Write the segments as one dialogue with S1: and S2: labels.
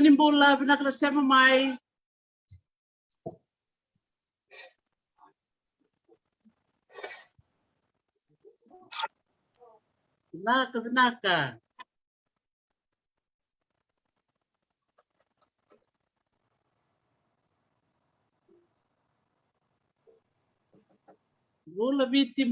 S1: Nimbula, pinaklasema mai. Binaka. Bola biti.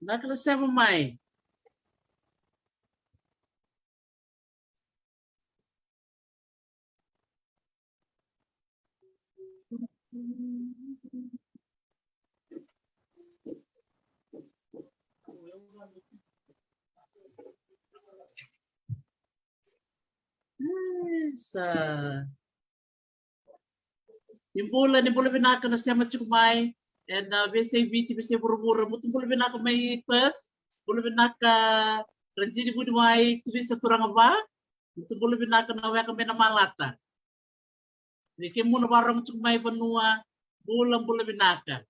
S1: Naklasema mai. Nimbula binaka na siya machumay. And bese biti bese burumura mutumbula binaka may pet. Bula binaka ranjini budi mai tuwi sa turang ba. Mutumbula binaka na weka may namalata. Niki muna barang machumay banua bulang bula binaka.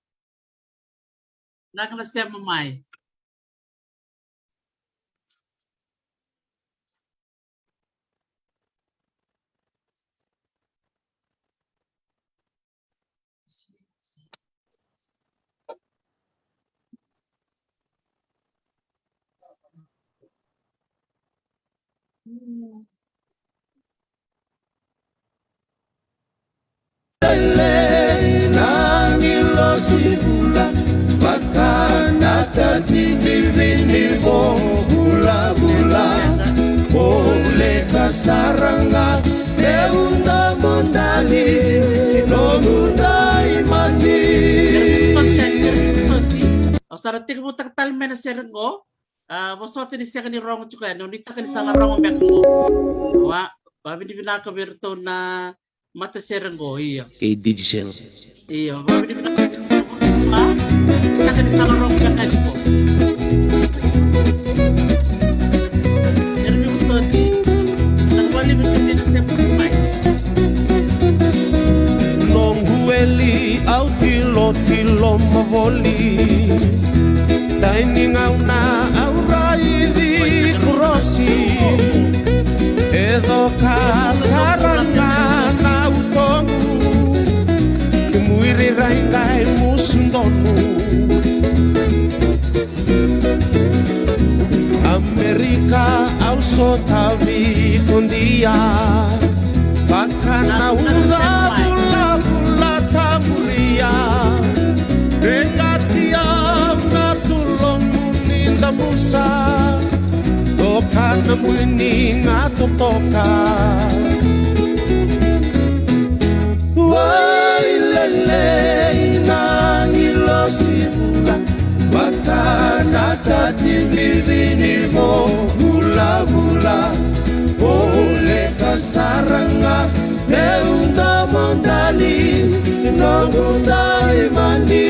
S1: Naka na siya mamay.
S2: Sibula bakana tati bibini mo bula boleh kasaranga leunda mondali nonundai mani
S1: sarati mo taktal mena serengo wasoti ni siya ni rong juga no nita kan sala rong bekko wa babi binaka berto na mata serengo iya
S2: digital
S1: iya babi binaka kita kan salah rong kan po. Jadi usoti. Nagwali betul sa pumay.
S2: Nonggueli au tilo mavoli. Dining na aurai di krosi. Edo kasaranga na utomu. Kemuiri rai musundonu. Amerika also tavi kondia bakana bula tamuria regatia natulong muninda musa dokana muni ngatotoka wailele nangilosibula bakana tatindivini mo bula oleh kasaranga neunda mondali nonunda imani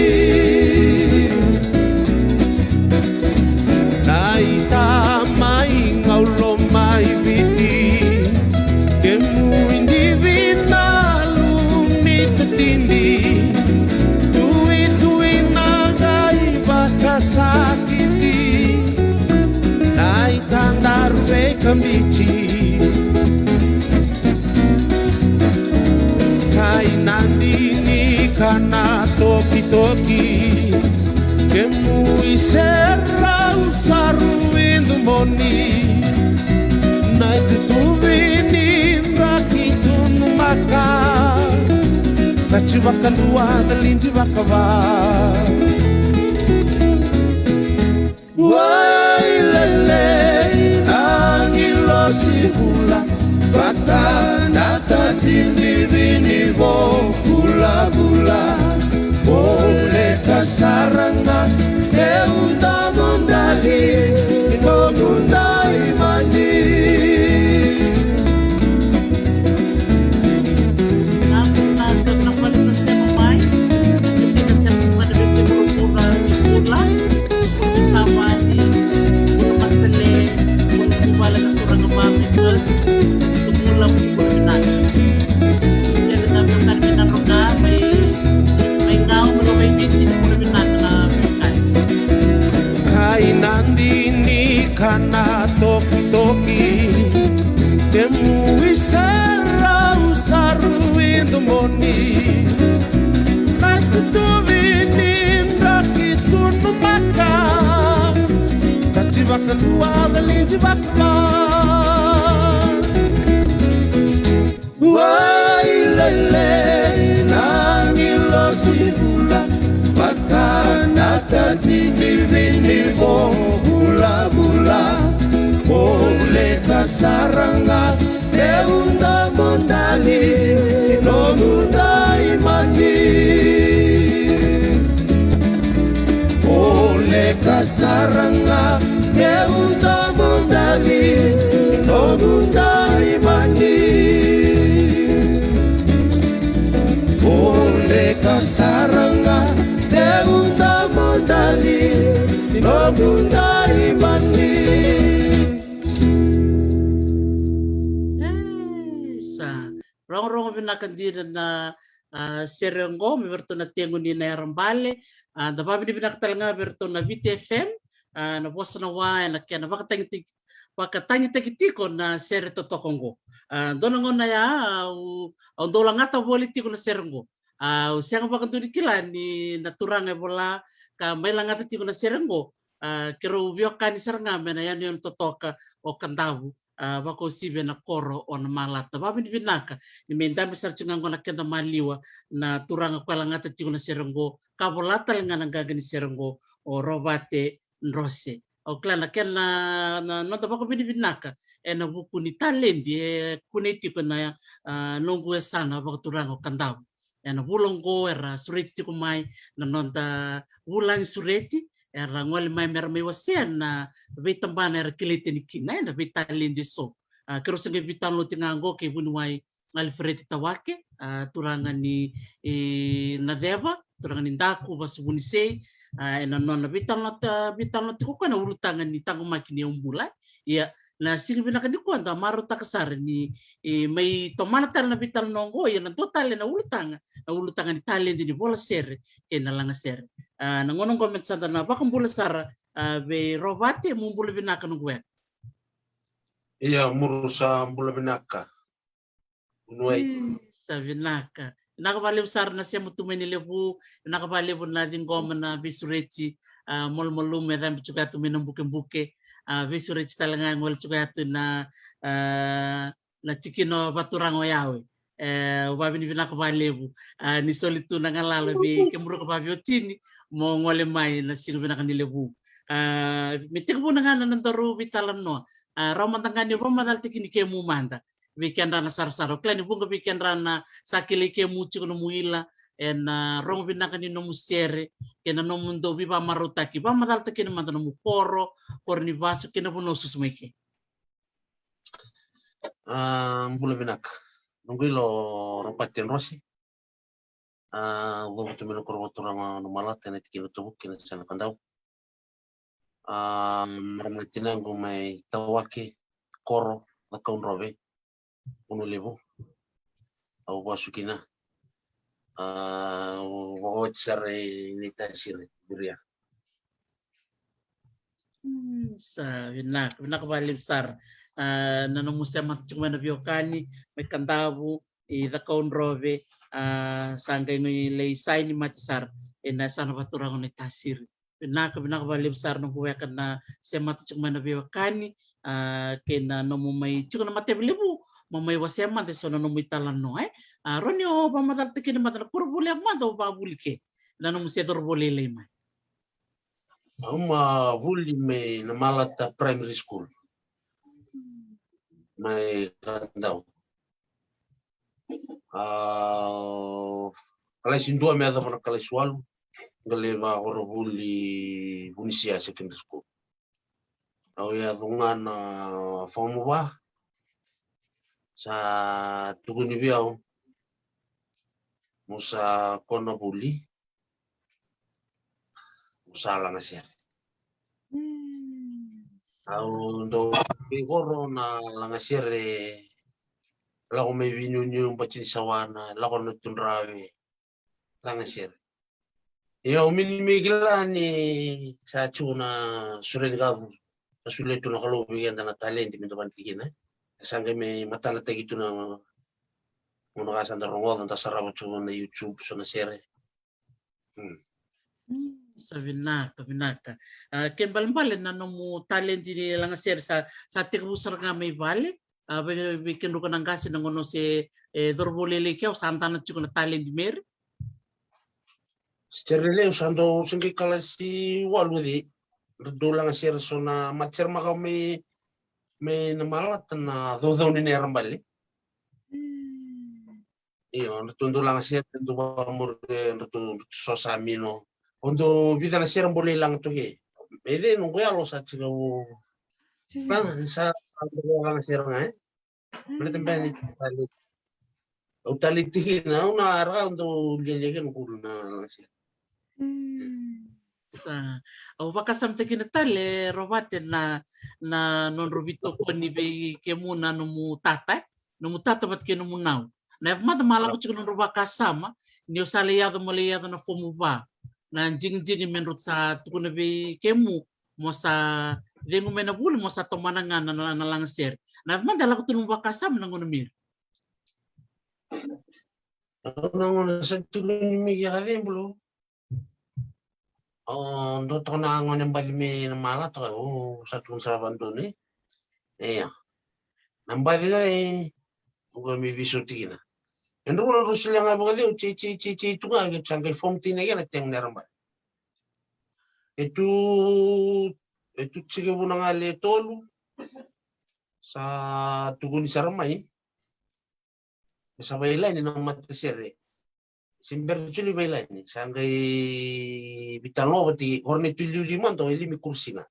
S2: kambichi kai nandini kana toki-toki kemu isera usaru indu moni na tutuvini rakitunu maka kachiva kalua dalinji vakava wai lele angilo sihula baka nata tindivini vo bula-bula boleh kasaranga euta mondali ngogundai mani kana toki-toki kemu isera usaru indu moni na tutuvini rakitunu maka kachiva kalua dalinji vakava wai lele nangilo sibula baka nata tindivini vo bula-bula boleh kasaranga deunda mondali nogunda imani boleh kasaranga deunda mondali nogunda imani boleh kasaranga deunda mondali nogunda imani
S1: rong binakandira na serengo miberto na tengo ni na rambale da babi ni binakatalanga berto na VTFM na bosa na wa na kena bakatang tiko na sere totokongo dona ngona ya ondola ngata politiko na serengo usiang bakantuni kila ni naturanga bola ka maila ngata tiko na serengo kero bioka ni seranga mena ya ni totoka o kandabu bako sibe na koro on malata babi ni binaka ni menda besar cungang na kenda maliwa na turanga kwala ngata tiko na serengo kabolata ngana gaga ni serengo o robate nrose o klana kena na nota bako bini binaka na buku ni talendi kuneti na nongu sana bako turanga kandabu na bulongo era sureti tiko mai na nonta bulang sureti era ngoli mai mer mai wasen na vitambana era kilite ni kina na vitalindi so kero senge vitalo tingango ke bunwai Alfred Tawake turanga ni Nadeva turanga ni Ndaku basubunise na nona vitalo tiko kana ulutanga ni tango makini umbula ya na sigi binaka ni kwanda maru takasar ni mai tomana tar na vital nongo ya na total na ulutanga ni talent ni bola sere ke na langa sere na ngono comment sanda na bakambula sara be robate mumbula binaka no gwe
S3: iya murusa mbula binaka unwai
S1: sa binaka nakabalev sara na siya mutumeni lebu nakabalev na dingoma na visureti molmolume dam juga tumina buke visureti talanga ngol juga tu na tikino baturango yawe wabini binaka balevu ni solitu na ngalalo bi kemuru ka babio tini mo ngole mai na sigo binaka ni lebu mitik bu na ngana nandaru bitalan no romantangani romantal tikini ke mumanda weekend na sarsaro klani bunga weekend na sakile ke muchi kono muila en rong binaka ni no musere ke na no mundo bi ba marutaki ba madal tikini manda no muporo kornivaso ke na bono susmeke
S3: mbula binaka nungilo ropaten rosi vou tumino korboturanga no malata na tikino tubuki na sana kandau maramatinango mai Tawake koro na kaunrobe uno levo au basukina sare ni tasire buria
S1: sa binak balik besar nanomu sema chukuma na biokani may kandabu da kaunrove sangay ngoy leisay ni matisar na sana baturang ni tasir binaka bali besar no buwekan na sema chukuma na biokani kena nomu may chukuna mateblebu mamay wasema de sono nomu italan no ronyo pamatal tikin matal kurbuli amado babulike nanomu setor bolele mai
S3: Uma huli me na Malata Primary School. May kandau. Kelas 2 me ada pada kelas 8 galeva oro huli Bunisia Secondary School. Au ya dungan form ba sa tuguni biao musa kono huli musa langasir. Au ndo bigoro na langasire la ko may vinyunyu pachin sawana la ko nutunrawe langasire iyo minimigila ni sa chuna sulen gavu suletu na kalobi yan na talent min taban tigina sangay may matala tagito na muna kasan da rongo da saraba chuna na YouTube so na sere
S1: Binaka. Ken balan na nomu talent di lang ser sa tikrusar nga may vale. Bikin rukan ang kasi ng ono si dorbolele kaya santa na chukuna talent mer.
S3: Sterele usando singi kalasi waludi. Dolang ser so na matcher maka may namalat na dodaw ni nerambali. Iyo natundo lang ser tundo ba mo natundo sosamino. Untuk bisa nasiran boleh lang tu ke, ini nunggu ya lo saat cikau, kan sa lang nasiran boleh tempat ni utali tihin, na arah untuk lihat nunggu na nasiran.
S1: Sa, wakasam tekin tale robatin na non robito ko ni be kemuna numu tata bat ke numu nau. Na mata malaku cikau robaka sama, ni usale yado na fomu ba. Na jing menurut sa tukuna be kemu mo sa dengu mena bulu mo sa tomanangan na langser na mandala ko tunong bakasam nang unamir
S3: nang sa tulong mi yakadin bulu do to na ngon ng balimi na mala to sa tulong sa bando ni nambali ga ko mi bisuti na Endo ko rusul yang apa kadi cici itu nga sangkay form tin nga teng neramba. Itu sige mo nga le tolu sa tugon sa ramay. Sa baylan ni nang matasere. Simber chuli baylan ni sangkay bitano pati horne tuliu liman to ilimi kursi na.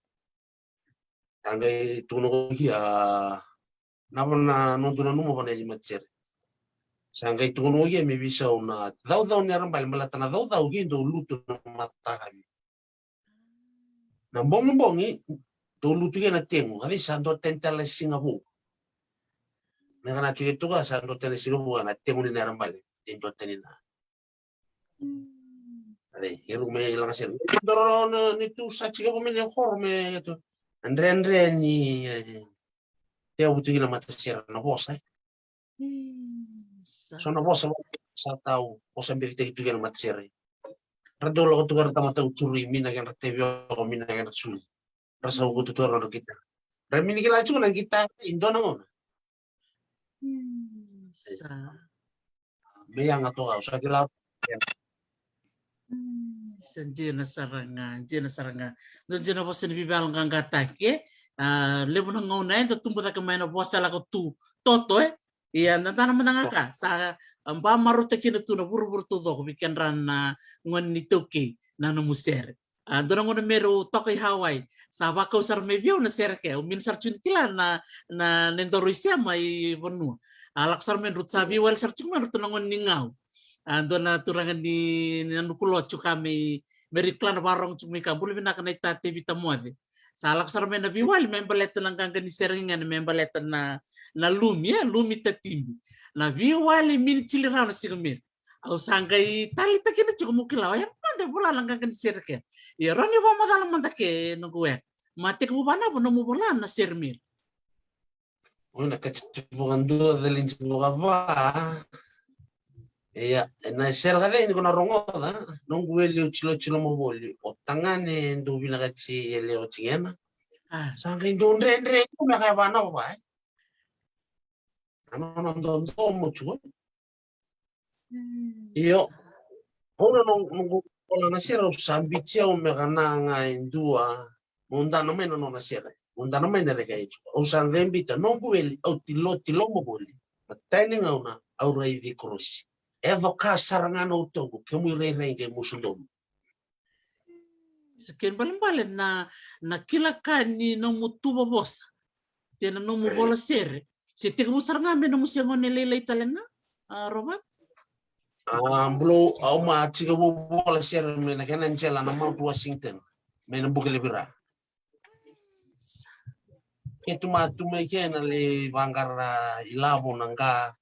S3: Sangkay tuno ki naman na nonduna numo pa na limatsere. Sangkay tuno ye may bisa na daw ni rambal malata na daw gindo luto na mata kami. Na bongi do luto na tengo kami sando tentala Singapore. Na kana tuye to ka sando tentala Singapore na tengo ni rambal tinto tenina. Ale hero me lang sen. Doro ni tu sa chiga po me horme to. Andre ni te buti na mata sira na bosa. Sono bosa sa tau bosa mbirite itu kan matsere radolo ko tugar tama tau turi mina kan ratevio ko mina kan sul rasa ko tutor ro kita remini kila chu nang kita indo nang
S1: sa
S3: beyang ato ka sa kila
S1: jena saranga don jena bosa ni bibal ngangata ke lebu nang ngona ito tumbo ta kemana bosa la ko tu toto Iya, nantana menangaka sa amba maruta kina tuna buru tu do bikin rana ngon nitoki na no muser. Dona ngona meru tokai Hawaii sa vako sar mevio na serke min sar chunitila na nendorusia mai bonu. Alak sar men rut sabi wal sar cuma rut ngon ningau. Dona turangan di nanukulo kami meriklan barong cumi kabul bina kana ita tevita moade. Salak sar men na viwal membalet lang kang ni seringan membalet na lumi tatimbi na viwal min chilira na sigumir au sangay tali takina chukumukilaw ya manda pula lang kang ni serke ya roni ba madala manda ke nungwe matik mo bana no mo bola na sermir
S3: Una kachipukan dua dalin chipukan ba. Iya, na sera kade ni kuna rongoda, nungu weli chilo mo boli. O tangane ndo bila kachi ele o chingena.
S1: Ah,
S3: Sangka ndo ndre ko me kaya bana ba. Ano ndo mo chuo. Iyo, ona nungu ona na sera sambichia o me kana nga indua. Munda no meno no na sera. Munda no meno re kai chuo. O sangembita nungu weli o tilo mo boli. Matani ngauna au rai di krosi. Evo ka sarangana utogo kemu rei musundo.
S1: sekian balen na kila kani no mutuba bosa. Tena no mu bola sere. Se te mo saranga me no mo sengo nele italenga. Robert.
S3: Blo au ma tiga bola sere me na kana njela na Mount Washington. Me na bugele bira. Ketuma tuma kena le bangara ilabo nanga.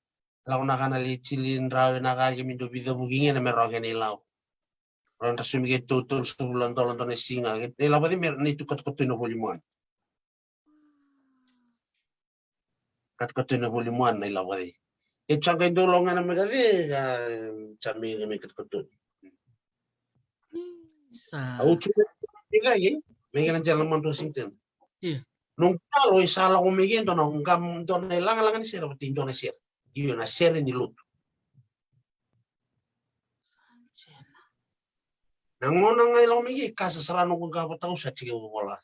S3: Lau na kana le chilin rawe na kage mindo bida buginge na mero kena ilabo. Randa sumi ke tutur sebulan tolong tone singa. Ilabo di mer ni tukat no bolimuan. Kat no bolimuan na ilabo di. Changka indolongan na megade chami me kat.
S1: Sa.
S3: Au chume tiga ye. Mengen jalan Mount Washington.
S1: Iya.
S3: Nung kalo isala ko megen to na ngam to na langan sir pati Indonesia. Iyo na sere ni lut. Nangona ngai lo megi kasa serano ko ka patau sa tige bola.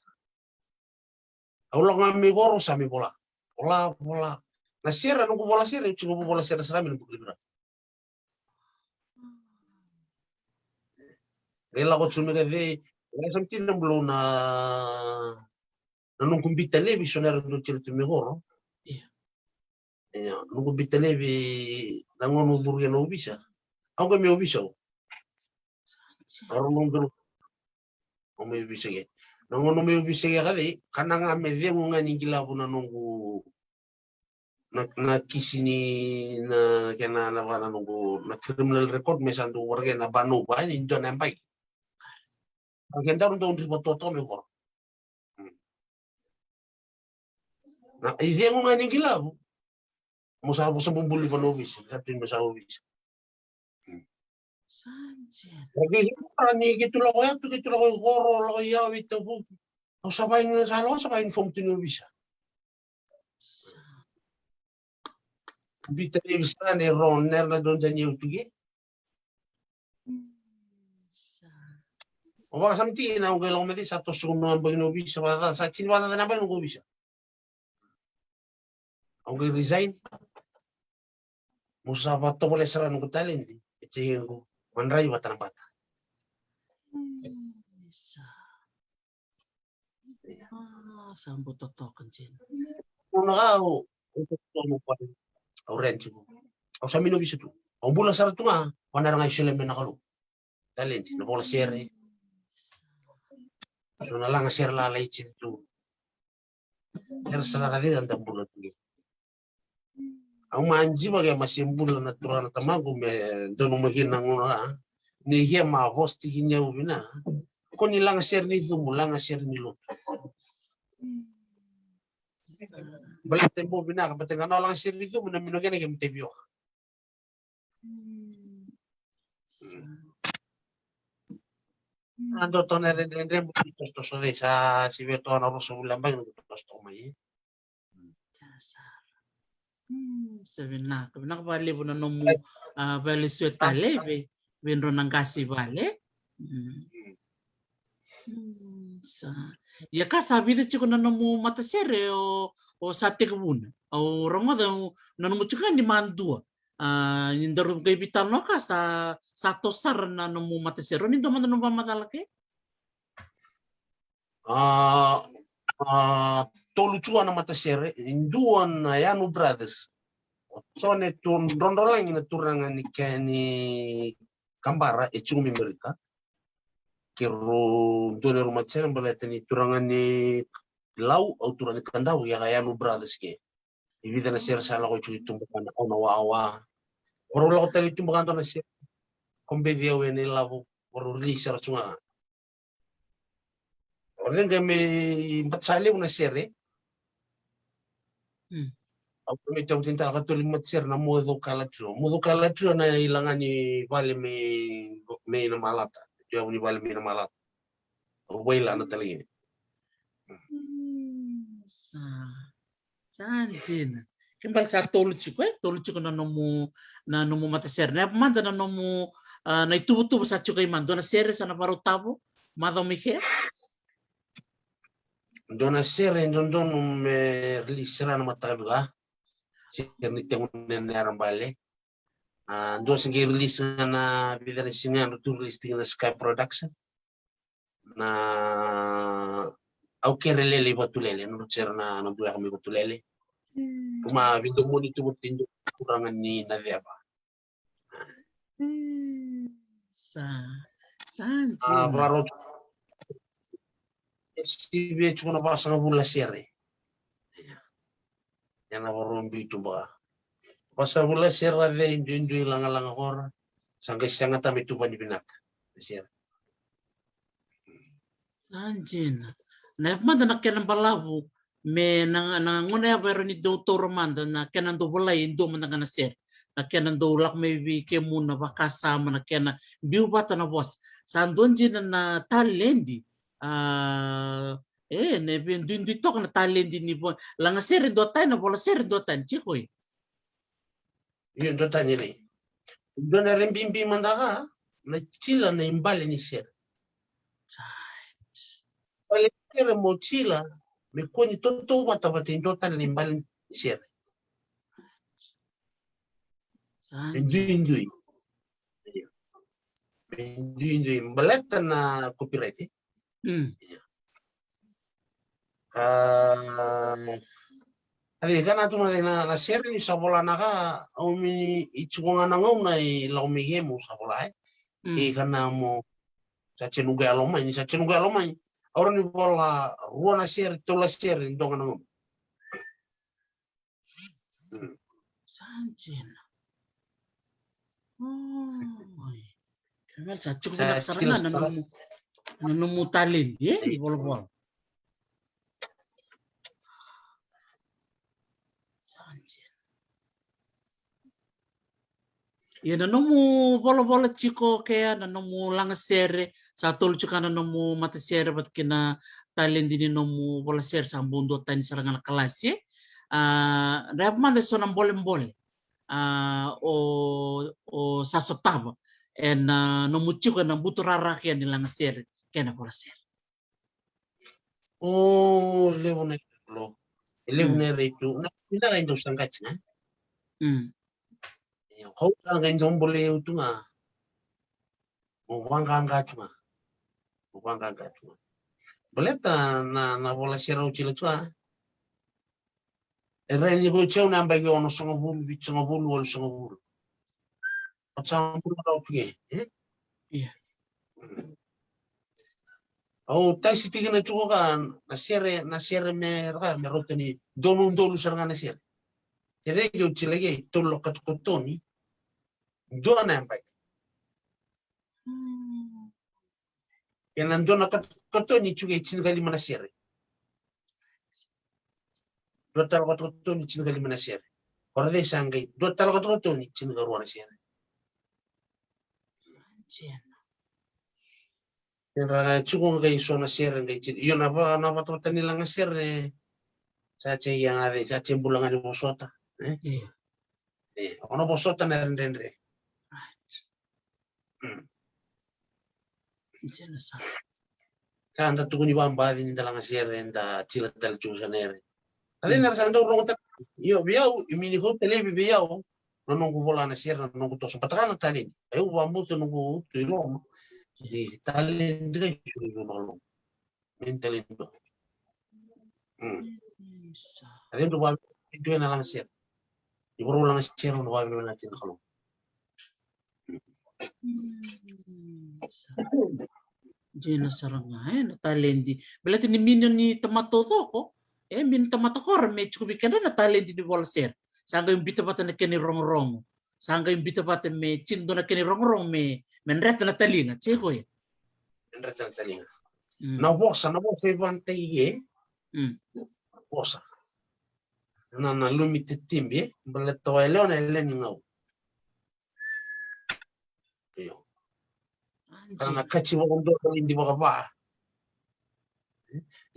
S3: Au lo ngami goro sami bola. Bola. Na sere no ko bola sere chugo bola sere serami no bukli. Ela ko chume ke ve, ngasam tin belum na nung kumbita levi sonero do chile me goro. Iya, nung kumbita levi nangono durge no bisa. Au ko me obisa. Aro nung dulu. O me obisa ke. Nangono me obisa ke kade kananga me ve ngunga ningila puna nunggu na kisini na kena na wana nunggu na criminal record mesandu warga na banu ba ni ndo nampai. Agenda untuk riboto me goro. Na idea ngunga ningila bu. Musa bumbuli panobis, katin masa obis.
S1: Sanjen.
S3: Lagi ni gitu loh ya, tuh gitu loh goro loh ya itu bu. Kau sabain salah sabain form tinu bisa. Bita ni bisa ni roner na don janji utuge. Oba samti na uge lo medi satu suno ambang no bisa, wada sa chin wada na ba no bisa. Uge resign. Musa bato boleh serang ko talent. Ece ko manrai batan bata.
S1: Sambut toto kencing.
S3: Una kau untuk mo pa. Au rent ko. Au samino bisa tu. Au bula sar tu nga, wanara nga isele me nakalu. Talent na bola sere. So na lang sere la lai tu. Sere kadi dan bula tu. Au manji bagai masih bula natural tamago me dono magina ngona. Ni hia ma host ginya ubina. Ko ni lang sere ni tu mulang sere ni lo. Balik tempo bina kapatid na lang sere ni tu muna kene ke mtebio. Ando tonere rende to so de sa si ve to na roso bulambang to sto mai.
S1: Sabi na bali po na nomu bali sueta leve, venro nang kasi vale. Ya ka sabi de chiko na nomu matasere o sate kabuna. O rongoda na nomu chiko ni mandua. Indarum kay bitan no ka sa tosar na nomu matasere ni doman no pamadalake.
S3: Toluchuan na matasere induan na Yanu Brothers. So ne turn rondolang ina turangan ni Kambara e chumi Amerika. Kero dole rumah ceren balete ni turangan ni Lau au turangan ni Kandau ya Yanu Brothers ke. Ibida na sera sala ko chui tumbukan ona wawa. Oro lo tali tumbukan to na sera. Kombedia we ni lavo oro release ra chunga. Orden que me sale una serie. Aku minta tinta katuli matsir na mudo kalatro na ilangan ni bali me na malata. Dia ni bali me na malata. Wala na talaga.
S1: Sanjin. Kembali sa tolu chiko na nomu mata ser. Na manda na nomu na itubu sa chiko iman. Dona ser sa na paru tabo. Mado mike.
S3: Dona ser don me release na matabi ka. Ni tengo neran bale. Ando sige release na bidana singa no tour listing na Sky Production. Na au kerelele batulele no cer na no dua kami batulele. Kuma video moni tu tindo kurangan ni na viaba.
S1: Sanjin.
S3: Baru STV cuma pasang bulan sere. Yang baru itu bah. Pasal bulan sere ada indu lang orang. Sangkai sangat kami tu pani binak. Sere.
S1: Sanjin. Na manda na kenan balabu me na ngone ya pero ni doutor manda na kenan do bulay indo manda na ser. Na kenan do lak me bi ke muna bakasama na kenan biu bata na bos. Sandonji na talendi. Ne bin dundi tok na talendi ni bo. Langa ser do tay na bola ser do tan chikoy.
S3: Yun do tan ni. Do na rembimbi mandaka na chila na imbali ni ser. Kere mochila me koni toto wata indota na imbali ser. Indui. Baleta na copyright. Adi kana tu na seri sabola naka umi ichunga na ngau na laumi gemu sabola kana mo sa chenuga alomai orang ni bola ruana seri tola seri ndonga na ngau
S1: Sanjin. Kamel sa cukup nak sarana na nemu talent di bola-bola. Ya na nomu bola-bola chiko kaya na nomu langa sere sa tolu chuka na nomu mata sere bat kina talent ini nomu bola sere sa mbundo tani sarangana kelas ye. Rap manda sonam boleh o sasotaba en nomu chiko na buturara kaya ni langa sere kaya na bola sere.
S3: Oh, levone itu na pindah into sangkatnya. Kau kan jom boleh itu nga, uang angkat cuma. Boleh tak na bola sera ucil cuma. Ini kau cakap nak bagi orang sanggup bulu. Macam pun ada pergi,
S1: Iya.
S3: Oh, tak sih tinggal cukup kan, nasir mereka meroteni dolu serangan nasir. Jadi kau ucil lagi tolong kat dua nampak. Yang nandona katoni juga izin kali mana sere. Dua tal katoni izin kali mana sere. Orang deh sanggai dua tal katoni izin kali mana sere. Yang cukup kali sona sere kali izin. Iyo napa tu tani langa sere. Saja yang ada saja bulangan di bosota. Ono bosota nere. Kan tak tunggu ni bamba ini dalam sere enda cila tal cusa nere. Ada nere sando orang tak. Iyo biau imini hotel lebih biau. Nunggu bola na sere nunggu tos patakan tali. Ayo bambu tu nunggu tu ilom. Di tali ndre curi nunggu. Mental itu. Ada tu bambu itu yang nalang sere. Ibu ulang sere nunggu bambu nanti kalau.
S1: Jena saranga na talendi. Belati ni minyo ni tamato ko. Min tamato ko me cukup ikana na talendi di bola ser. Sangga yung bita pata na keni rong. Sangga yung bita pata me cindo na keni rong me menreta na talinga. Ceko ya.
S3: Menreta na talinga. Na bosa ibante ye. Bosa. na lumite timbi baleto elone eleni ngau yo karena kachi mo ndo hindi makaba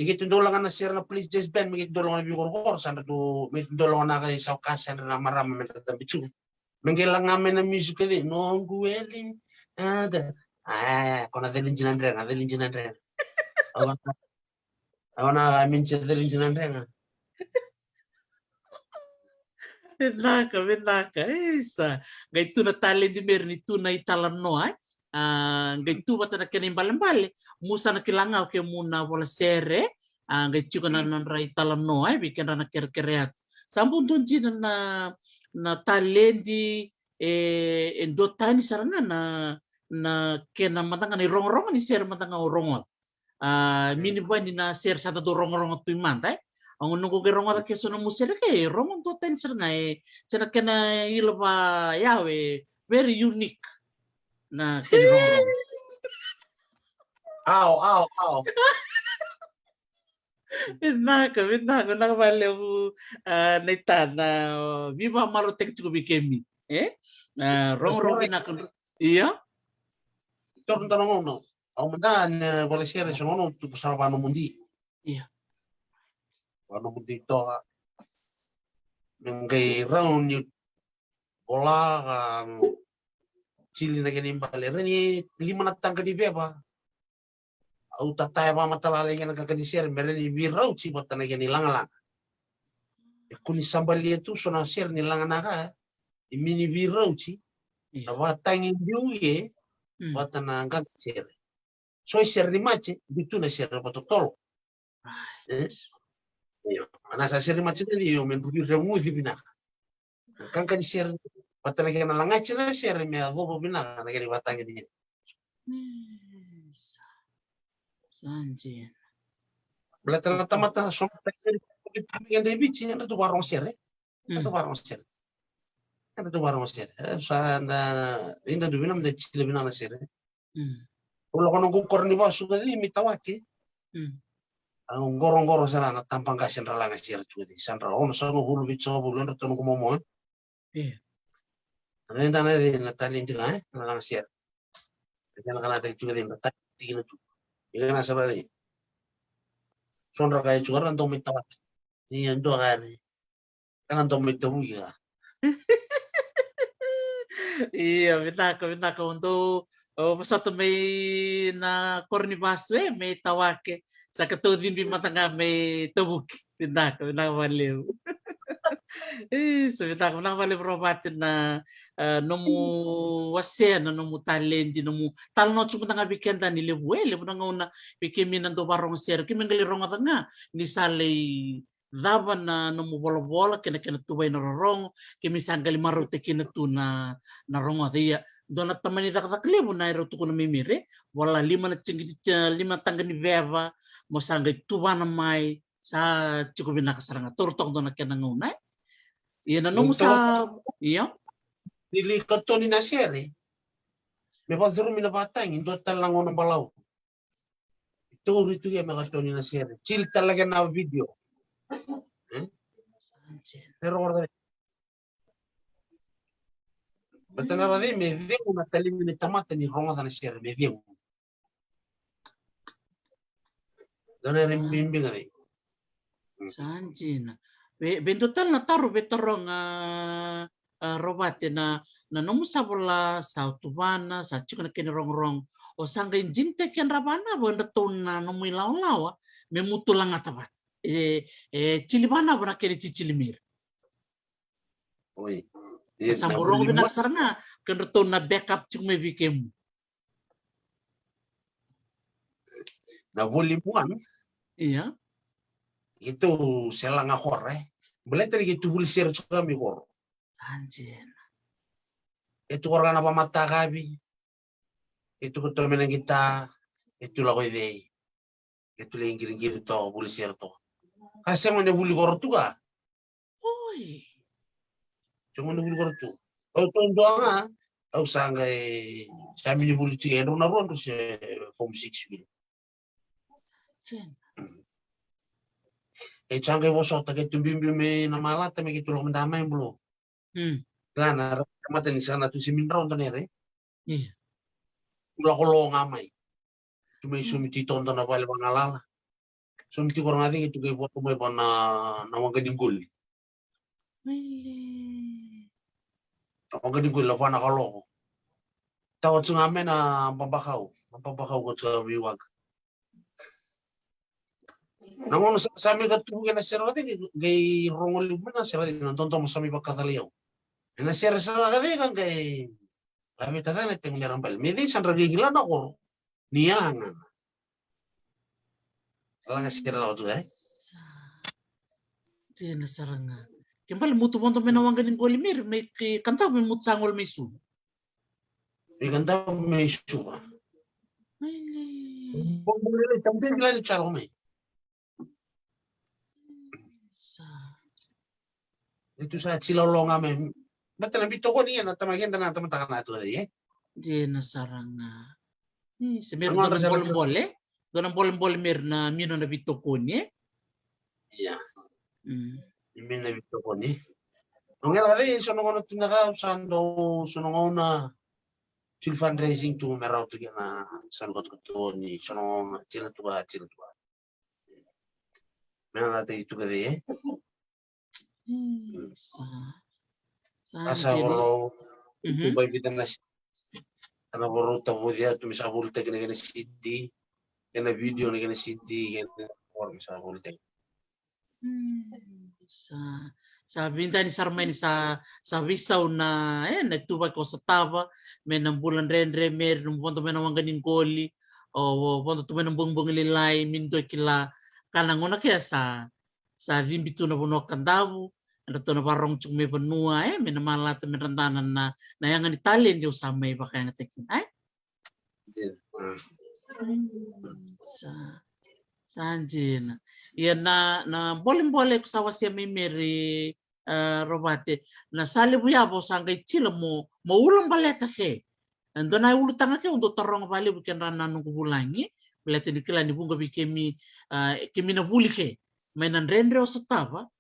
S3: igit ndolangan na sir na police just ben migit ndolangan na bigor sana do mit ndolangan na kay sa kasan na marama men tabichu mengelang ngamen na music di nongu eli ada kona delin jinandre awana amin delin jinandre
S1: Benaka, esa. Gai tu na tali di merni tu na italan no ai. Gai tu bata na kena imbale musa na kilanga ke muna wala sere. Gai chuka na ra italan no ai bikin na kere-kereat. Sambung tunji na talendi endo tani saranga na kena matanga ni rong-rong ni sere matanga rongol. Mini buat ni na sere satu do rong-rong tu mantai. Ang nunggu ke rongo ke sono musere ke rongo to ten serna cena kena ilva yawe very unique na ken rongo
S3: Au.
S1: Benaka na vale netana viva malo tek cukup bikemi rongo benaka iya
S3: torno ngono au mandan volesere sono tu salvano mundi
S1: iya
S3: wano dito ngai round you bola chili na ganin balere ni 5 na tangga di beba au tatay ba matalala nga nagkakanisir mereni birau chi bata na ganin langalang kuni sambali itu sona sir ni langanaka imini birau chi na batang indiuye bata na ngakasir so sir ni mache bitu na sir patotol Ana sa seri macam ni yo men rubi remu di bina. Kan share patala kena langa cina share me adobo bina na kali batang ni.
S1: Sanjin.
S3: Belata mata so yang de bici ada tu warung share. Ada warung share. Sa na inda du bina de chile bina na share. Kalau kono gukor ni ba sudah ni mitawaki. Ang gorong-gorong sana na tampang kasin rala ngasir cuti sandra ono sango hulu bicho bulu ndo tono kumomo Ang na di natalin juga na ngasir Kaya kana tek juga di natalin tu Ikan na sabadi Sondra kaya juga rando mitawat Ni ando agari Kan ando mitawu ya
S1: Iya binaka untuk pasatu may na kornibaswe may tawake sa katudin bimatanga may tabuki binaka waliw binaka waliw robatin na nomu wasya na nomu talendi nomu talno chumatanga bikenda ni lebuele bunanga una bikemi nando barong ser kimengali ronga nga ni salay daban na nomu bola-bola kena tubay na rorong kimisangali marute kina tu na ronga dia dona tamani tak lebu na iro tuku na mimire wala 5 tangga ni beva mo sanga tubana mai sa cukup binaka saranga turtok dona kena nguna iya na nomu sa iya
S3: Dili katoni na sere me bazuru mina batang indo talango na balau itu ya megatoni na sere cil talaga na video pero ora Betana rade me vengo na talimi ni tamata ni ronga na sere me vengo Dona rimbimbi ngai
S1: sanjina bentotal na taru betorong robate na nomu sabola sa tubana sa chukuna kene rong o sanga injinte ken rabana bonda tonna nomu lawa me mutulanga tabat chilibana bana kene chichilimir
S3: oi
S1: samborong binak saranga ken tonna backup chukme bikem
S3: na volume 1
S1: iya
S3: itu selang akor Beleta gitu buli share suka mi kor
S1: anjir
S3: itu orang apa mata kabi itu ketemen kita itu lagu ide itu lingkir to buli share to kasih mana buli kor tu ka
S1: oi
S3: cuma buli kor tu oh tu doang au sangai kami buli tu ero na ron terus form 6 gitu
S1: Jen
S3: Changai bosota ke tumbimbi me na malata me kitulok mendamai bulu. Lana mata ni sana tu siminra on tonere.
S1: Iya.
S3: Ula kolo ngamai. Cuma sumiti tonton na vale bangalala. Sumiti korang adi itu ke foto me na wanga dingul. Wanga dingul la fana kalo. Tawat sungame na pambakau ko sa biwag. Nangono sa mi katu ke na serati ke rongol lumena serati tonton mo sa mi bakataliao. Na sera kami kan kay kami tatan at yung narampal. May di san ragigilan ako. Niyangan. Alang nga sira ako tuh
S1: Di nasaranga. Kembali mutu ponto menawang ganin golimir. May kanta may mutu sangol may su.
S3: May kanta may su ba? Ay, tamtin nila ni Charo may. Ito sa silolo nga may. Ba't nabito ko niya na tamagyan na tamatakan na ito eh?
S1: Di nasaranga. Semir doon ang bolem-bole. Doon ang bolem-bole mir na mino nabito ko niya.
S3: Iya. Min nabito ko niya. Ang nga rin, sunong tinaka, sunong na fundraising to meraw to na sangot ko to ni sunong chila tuwa. Meron natin ito gari eh. Asa ko kubay bitan na ana boro tawo dia tu misa bulte kene city kene video ne kene city kene or misa bulte
S1: sa binta ni Sarmain sa Visaw na nagtubay ko sa Tava may nang bulan rendre mer nung punto may nawang ganin goli o punto tumen ng bungbong lilay minto kila kanang una kaya sa vimbito na bunok kandawu ano to na parang chung may benua may namalat may rantanan na nayangan Italian yung samay ba kaya ngatekin sa anjin yan na boleh ko sa wasya may Mary Robate na salibu yabo sangay chila mo maulang baleta ke ando na ulutang ke untuk tarong bali bukan ranan nung kubulangi baleta dikila ni bunga bi kemi na buli ke may nanrendre o sa Tava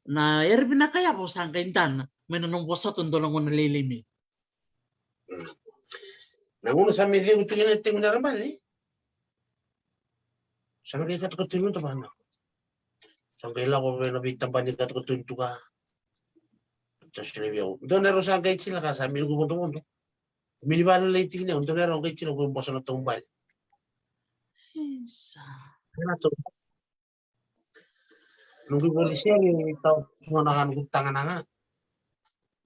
S1: na erbi na kaya po sa kaintan may nanong bosat ang dolang na lilimi.
S3: Nanguno sa media ito yung nating naramal eh. Saan kayo katakatun yung tabahan na? Saan kayo lang ko nabitang ba ni katakatun ito ka? Sa sinabi ako. Doon naroon saan kayo sila ka sa amin ko mundo. Minibalo lang iting niya. Doon naroon kayo sila kung bosa na tumbal. Kaya ito. Nung polisya yung tao nakan tangan na nga.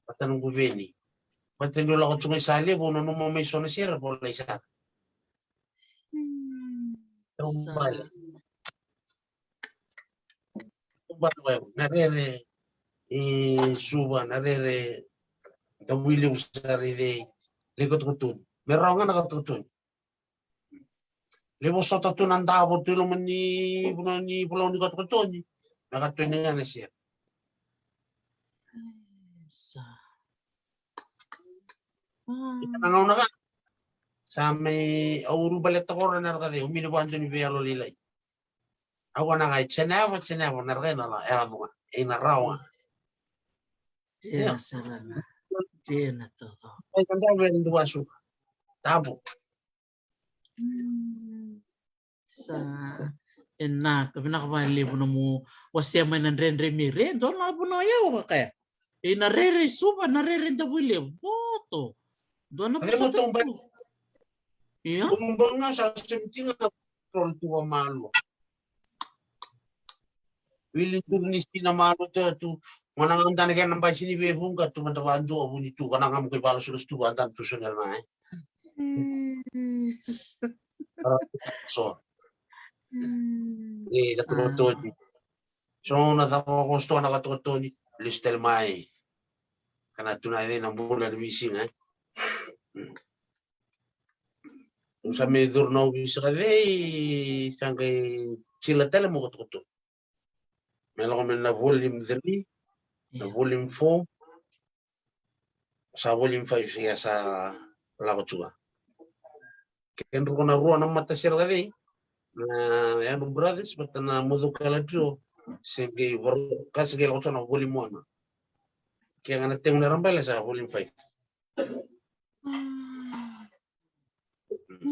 S3: Patanong gubeni. Matindol ako tsungay sali po nung may sona sira po lang isa. Tumbal. Tumbal ko narere suba narere dawili usaride likot kutun. Meron nga nakatutun. Lebo sa tatunan dapat tulo man ni pulau ni kutun. Nakatunin nga na siya. Itanangaw na ka. Sa may auru balet ako na nakade, uminubuan doon ni Vialo Lilay. Ako na kahit sinevo, narin na lang. Ako nga, inaraw nga.
S1: Diyan sarana. Diyan na to.
S3: Ay, kanda ba yung duwaso? Tabo.
S1: Enak, pinakabali mo na mo wasya man ng rendre mire, doon na po na ayaw ka kaya. Narere suba, narere dawili, boto. Doon na po sa tato. Iya?
S3: Kumbang nga sa simting nga, kontrol tuwa malo. Willing to nisti na malo to, manang ang tanagan ng bayi sinibebong ka, tumatawaan doon ako nito, kanang ang mga ibalo sulus tuwa, ang tantusun na na So, katutod. So, natapos ko gusto na katutod, listel mai. Kana tunay din ang bulan wising Kung sa medor na wisa ka siyang kay sila tala mo katutod. Meron kami na volume 3, na volume 4, sa volume 5 siya sa Lakotsuga. Kaya ko na ruwan ng matasir ka na yan brothers, ba't na mudo ka lang Segi baru kasih kalau sana volume 1. Kaya nga natin na rambala sa volume 5.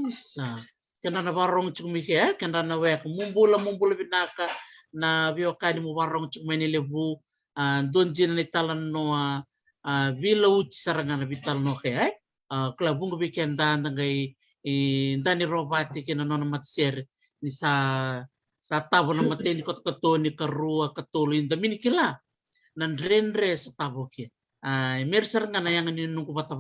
S1: Isa. Kanda na barong chumike kanda na wek mumbula binaka na biokani mo barong chumeni lebu donjin ni talan no vila uchi saranga na vital no ke klabung biken dan ngai dani robati kina no matser ni sa tabo na mateni kot ni karua katolo inda minikila nan renre sa tabo ke merser nga na yang ni nungku bata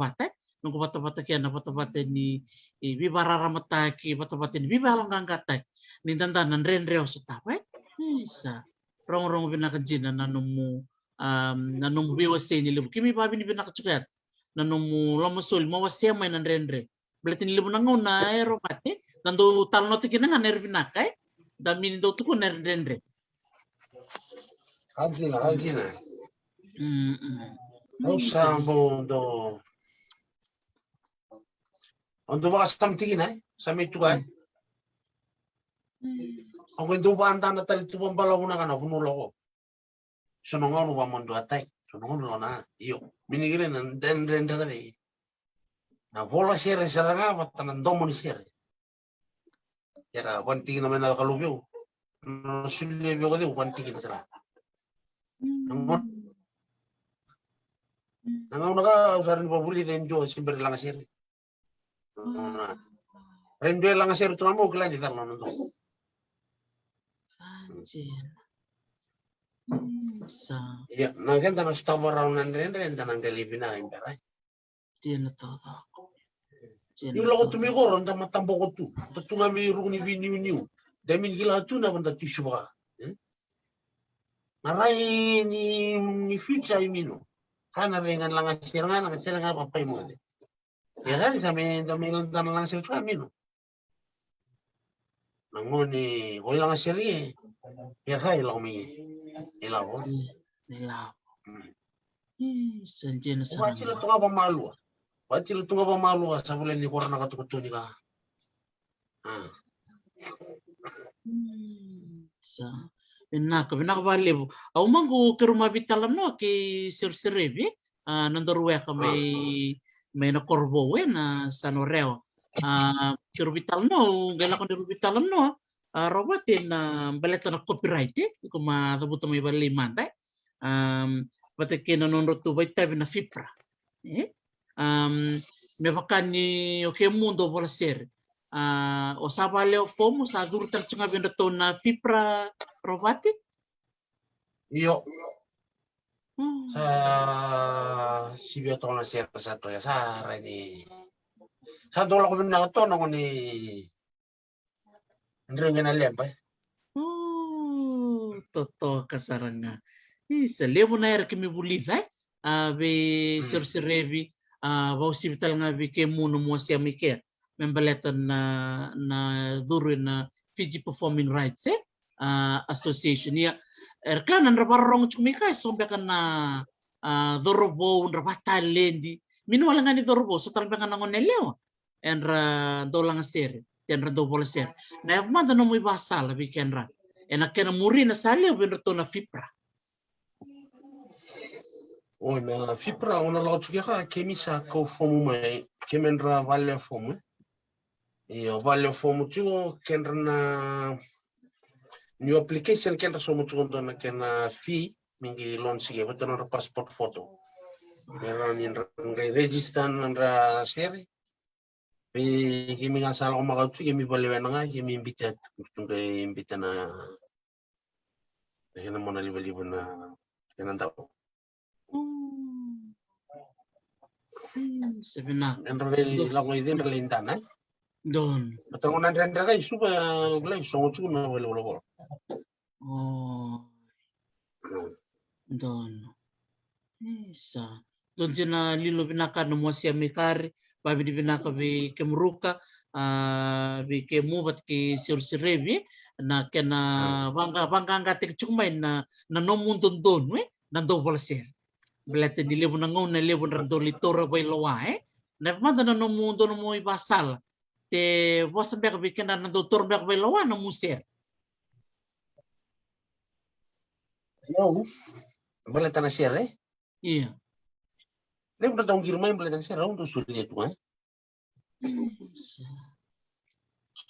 S1: kia na bata ni bibarara mataki bata ni bibalang angkatai ni tanda nan renre sa tabo isa rong binakajina nanumu biwase ni lebu kimi babi ni binakachukat nanumu lamusul mawase may nan renre berarti ni lebu nangaw na aerobate tando talno tikina nga nerbinakai dami ni daw tuko nerdendre
S3: Hagina. Sa mundo. Ondo ba kasam tingin sa may tukan. Ang kendo ba anda na tali tubang balaw na kana punulo ko. Sunongon ba mundo atay. Sunongon na iyo. Minigile nan dendre dali. Na bola sere saranga matanan domo ni sere. Era wanti naman na kalubyo. Sulebyo ko di wanti na sila. Nangaw naka usarin pabuli din jo simber lang sir. Rendo lang sir tu mo kailan di tarno nito. Ya, naganda na stop around nan rendo nang galibina imperai.
S1: Tiyan to.
S3: Yung lako tumiko ron ta matambo ko tu. Tatunga mi runi vini. Damin gila tu na banda tisu ba. Marai ni ficha imino. Kana rengan lang asir nga papay mo. Ya kan dami lang asir amino. Nangoni ko lang asir ya kai lang mi ilaw.
S1: Sanjena sa.
S3: Wajil tunga ba malu sa bulan ni korona katukuto ni ka.
S1: Sa Binaka balibu. Au mangu ke rumah bitalam no ke sirsirebi. Nandaruwe ka may na korbo na sanoreo. Ke rubital no, gala ko di rubitalam no. Robatin baleta na copyright kuma tabuto may baliman tay. Bate kinanonro tu bay tabi na FIPRA. Me bakani o ke mundo bola ser. O sabale o fomo sa durutan tsunga benda na FIPRA robati?
S3: Iyo. Sa sibyo to na siya sa to ya sa ni. Sa dola ko na to na ko ni Andre na lembay.
S1: Toto kasaranga. Isa lemo na era kimi buliva be sirsirevi ba hospital nga be ke muno mo siya mike. Membaleton na duru na Fiji Performing Rights Association ya erkanan rabarong chumika sombe kana dorobo rabatalendi minu wala ngani dorobo so talbe kana ngoneleo enra dolang ser tenra dobol ser na manda no muy basala bikenra ena kena murina sale benro na FIPRA
S3: o na FIPRA ona lo chuka kemisa ko fomu mai kemenra vale fomu Iyo vale fomu chuo kenra new application kenra somo chuo na kena fee mingi launch ge beto na passport photo era ni ngai register na share pe kimi ngasal ko makautu kimi bale wenanga kimi invite ngai invite na kena mona liba na kena tao
S1: Sebenar.
S3: Enre lago idin relintana
S1: Don.
S3: Betul nan renda kai suba glai songo chu na wala.
S1: Oh. Don. Isa. Don jina lilo binaka no mosia mikari, babi di binaka bi kemruka, bi kemubat ki sirsirevi na kena bangga ngatik cumai na nomuntun don we na do volser. Belate di lebu na ngau na lebu na do litora bai loa Na manda na nomuntun mo ibasal. Te wasam bek bikin na doktor bek belowa na muser.
S3: Yo, boleh tanah share eh?
S1: Iya.
S3: Dia udah tahu kirmai boleh tanah share untuk sulit itu eh?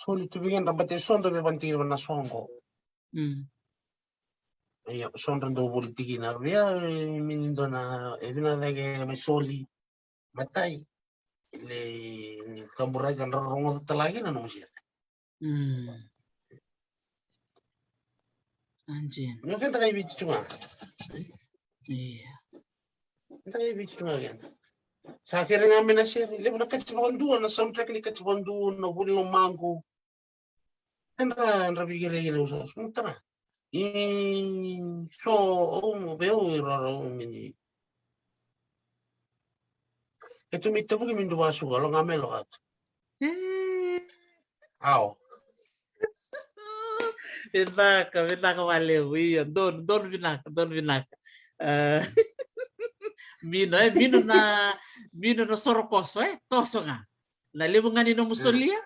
S3: Sulit tu bikin dapat son tu memang tinggal mana son kok. Iya, son tu politik ini dia minindo na, na lagi mesoli, matai. Le kamburai kan rongo telagi na nung siya.
S1: Anjing.
S3: Nyo kan tayo bici cuma.
S1: Iya.
S3: Tayo bici cuma kan. Sa akin nga amin na siya, lebo na katsibanduan na soundtrack ni katsibanduan na huli ng mangko. Andra bigire gile uso. Suntara. So veo raro mini. Ito mito po kimin duwa suga lo ngamelo at. Ao.
S1: Binaka valeu. Iya, don binaka. Mino na sorokoso toso nga. Na lebu nga ni no musolia.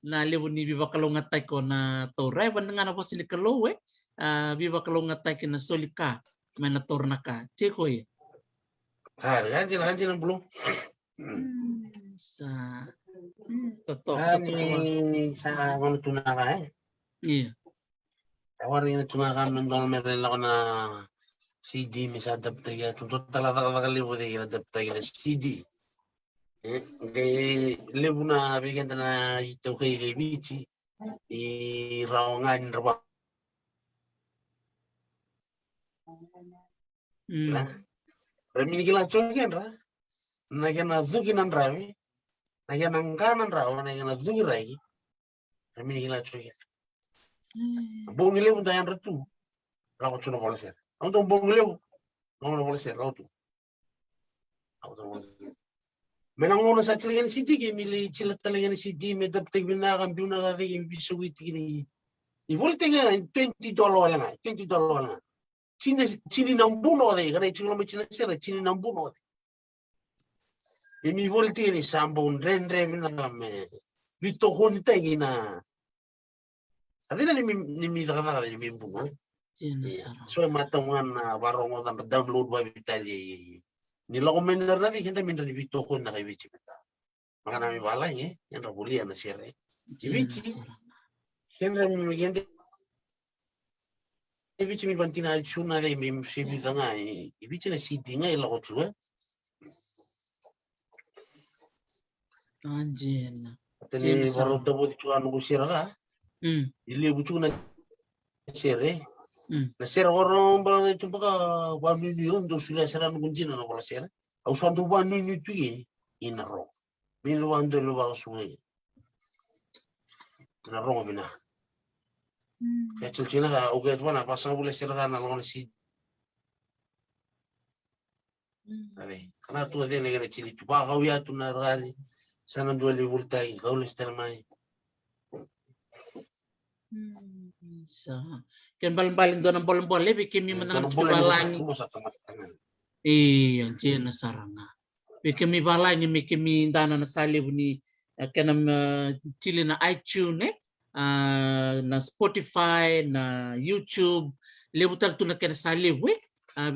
S1: Na lebu ni biba kalungatay ko na toray ban nga na po sili kalo biba kalungatay ko na solika may na torna ka. Cheko ye.
S3: Ganti na belum.
S1: Sa totoo.
S3: Sa ano tunaka eh.
S1: Iya.
S3: Awari na tunaka nandun meron ako na CD misadap tayo. Tuntot talaga kalibo tayo adap tayo na CD. Kaya lebu na bigyan na ito kay Bici. Irawangan rawa. Reminigilan chokin ra. Nagyan na zuginan rawi. Nagyan ang kanan rawa. Nagyan na zugiray. Reminigilan chokin. Buong lebu tayo ratu. Ako tuno polisir. Ang tong buong lebu. Ang polisir. Ako tu. Menangona sa talaga si Digi, mili sila talaga si Digi, may dapat binakang binakang yung bisuwiti ni. Ibulitin nga, $20 lang. $20 lang. Chini ng buno rin, kaya chino may chinasira, chini ng buno rin. Imi ibulitin ni Sambon, rendre binakang bito ko nita na. Adi na ni nakakaka ni buno. So matangan na warong mo download ba bitali. Nila ko mener na kita minta di bito ko na kay Bici kita. Maka nami balay yan rabuli na siya rin. Bici, siyempre mimigyan din. Bici mi bantina chuna de mi sibita nga Bici na CD nga ila ko chua.
S1: Anjin.
S3: Tani baru tabo di chua nunggu sira ka. Ili bucu na siya rin. Na sira orang bala itu baka 1 million do sudah sira ngunjin na bala sira. Au sandu 1 million tu ye inaro. Miluan do lo baka suwe. Na rongo bina. Kecil cina ka ugat wana pasang boleh sira ka na longon si. Ave, kana tu ade negara cili tu baka wiya tu na rari. Sana dua li voltai kau le mai.
S1: Sa kan baling-baling doon ang bolong-bolong bikin mi manangan balangi. Anjir na saranga. Bikin mi balangi bikin mi dana na salib ni kanam chili na iTunes na Spotify na YouTube lebutal tu na kana salib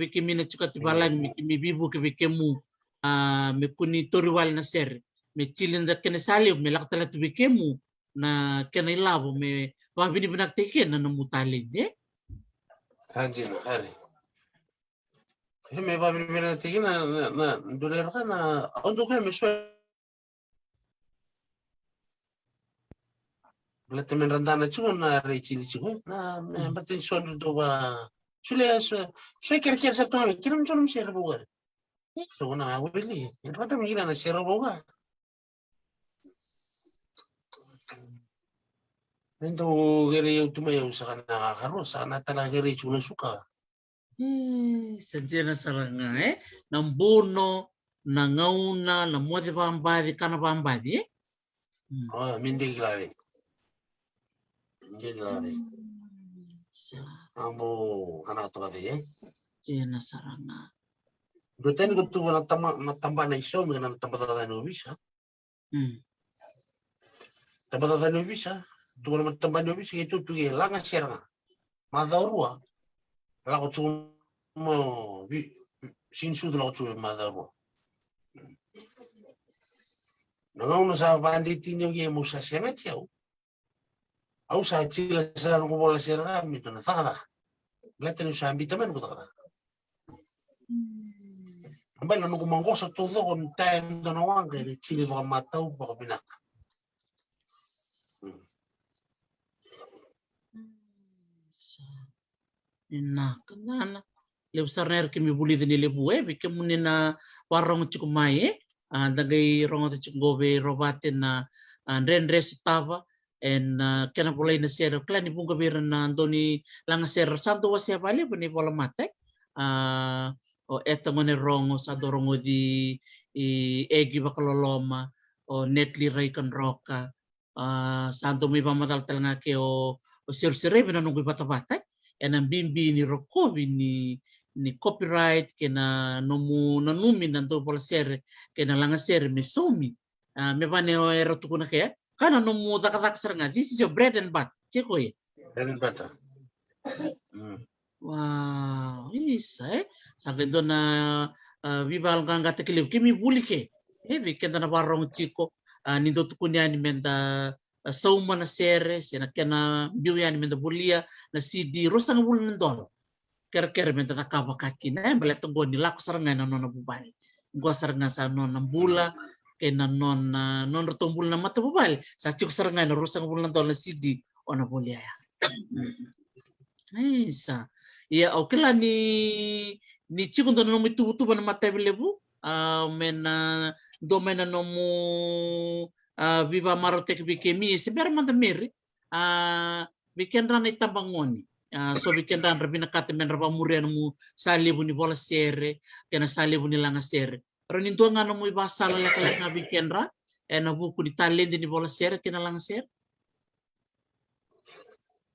S1: bikin mi na chukat balangi bikin mi bibu ke bikin mu me kuni toriwal na ser me chili na kana salib me laktala tu bikin mu na kena ilabo me wah bini benak teken na namutali de.
S3: Anjir hari. Me ba bini benak teken na doler ka na untuk kaya me so. Belate men randana chuo na rechili chuo na me batin son do ba. Chule so kira sa to kiram chonum share bugar. So na wili. Rata mi na share bugar. Nendo gere yung tumayaw sa nakakaro, sana talaga gere yung suka.
S1: Sadya na saranga Nambuno, nangauna, namuati pambadi, kana pambadi
S3: Oh, hindi grabe. Hindi grabe. Amo, kana to kati
S1: Sadya na saranga.
S3: Doon ko tuwa natamba na iso, mga natamba na nubis, ha? Tamba na nubis, ha? Tuwa naman tamba nubis, ito tuwa lang ang sira nga. Madaurua. Lako tuwa mo sinsu dulu tu madaro. Nangauna sa banditinyo ye mo sa sema tiao. Au sa chila sa ko bola sera mi to na tara. Letenu sa ambitamen ko tara. Ambal no ko mangosa todo con tendo no wanga le chile ba matau ba binak.
S1: Ina kanana le usarner ke mi buli dini le buwe bi ke munina warong chukumae dagai rongo te chugobe robate na rendre stava en kena pulai na sero klani bunga bira na andoni langa sero santo wasia bali bani bola mate o eta mone rongo sa dorongo di egi bakaloloma o netli raikan roka santo mi pamatal telanga ke o sir-sire bina nunggu bata-bata enang bimbi ni rokobi ni copyright kena nomu nanumi nanto pola sere kena langa sere me somi me bane o era tukuna kaya kana nomu tak seranga this is your bread and butter ceko ya
S3: Bread and butter.
S1: wow isa sampai dona vibal ganga tekilip kimi bulike bi kenda na barong ciko ni do tukunya ni menda sauma na sere sena kena biuya ni menda bulia na CD rosang bulan ndol ker menda takaba kaki na belet ngo ni laku saranga na nona bubali ngo saranga sa nona bula kena non rotombul na mata bubali sa cik saranga na rosang bulan ndol na CD ona bulia ya isa ya okela ni ciko ndo nomi tubu na mata bilebu mena domena nomu viva marotek bikemi sebenarnya manda meri bikin rana itambangoni so bikin rana rabina kate men raba murian mu salibu ni bola sere kena salibu ni langa sere ronin tua ngano mu ibasala lek na bikin ra na buku di talende ni bola sere kena langa sere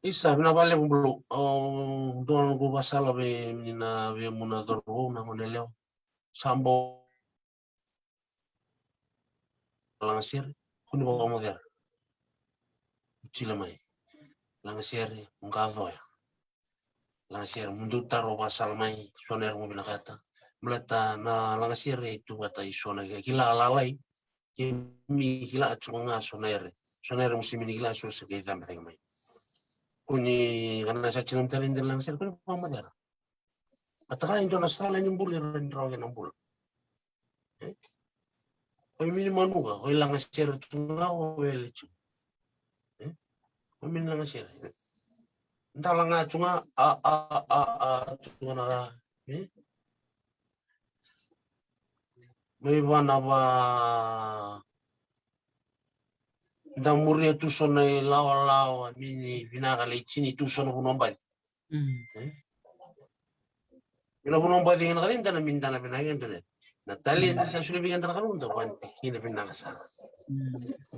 S3: Isa bina bale bulu don go basala be na be muna dorbo na moneleo sambo langa sere kuni bawa model chila mai langa sere ngavo ya langa sere mundu taro basal mai soner mo binakata melata na langa sere itu bata isona kila lalai kimi kila chunga soner musim ini kila so se ke tambe mai kuni kana sa chilam talin langa sere kuni bawa model ataka indo na sala nyumbul ren rawe nambul Oi mini manuga, oi langa sere tunga o welechu. Oi mini langa sere. Nta langa tunga tunga na Mai wana ba nda muria tu sona lawa mini vinaka le chini tu sona kunomba. Bila kunomba dingan kadin dana mindana binagan tu net. Natalia sa sulit bigan terkanun tu kan ini pinang sa.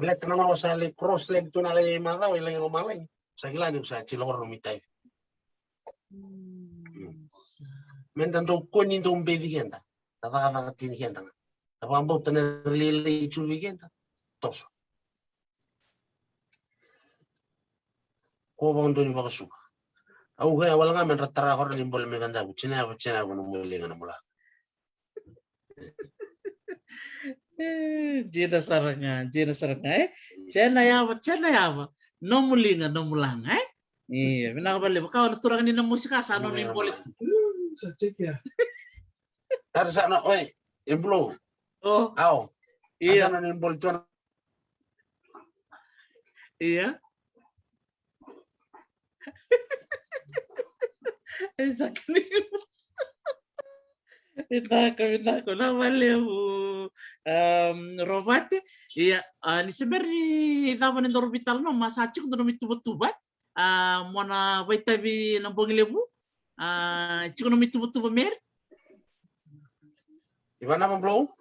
S3: Bila tenang orang sale cross leg tu nak lagi mana o lagi rumah lagi. Saya kira ni usaha cilor rumitai. Mentan tu kon ni tu umbedi kita. Tapa tini kita. Tapa ambo tener lili cubi kita. Tos. Kau bangun tu ni bagus suka. Aku kaya awal ngamen ratara orang ni boleh megan dah. Cina aku nombor lengan mula.
S1: Jina saranga Chena yava nomulinga nomulanga iya bina bale baka na turang ni na musika sa no ni bolet
S2: Sa check ya.
S3: Ada sana oi implo.
S1: oh
S3: Au.
S1: iya
S3: Ada na implo tu
S1: iya exactly Binako na valeu robate iya ni seberi dava ni orbital no masachi kundo mi tuba mona vaitavi na bongilebu chikono mi tuba mer
S3: Ivana implo.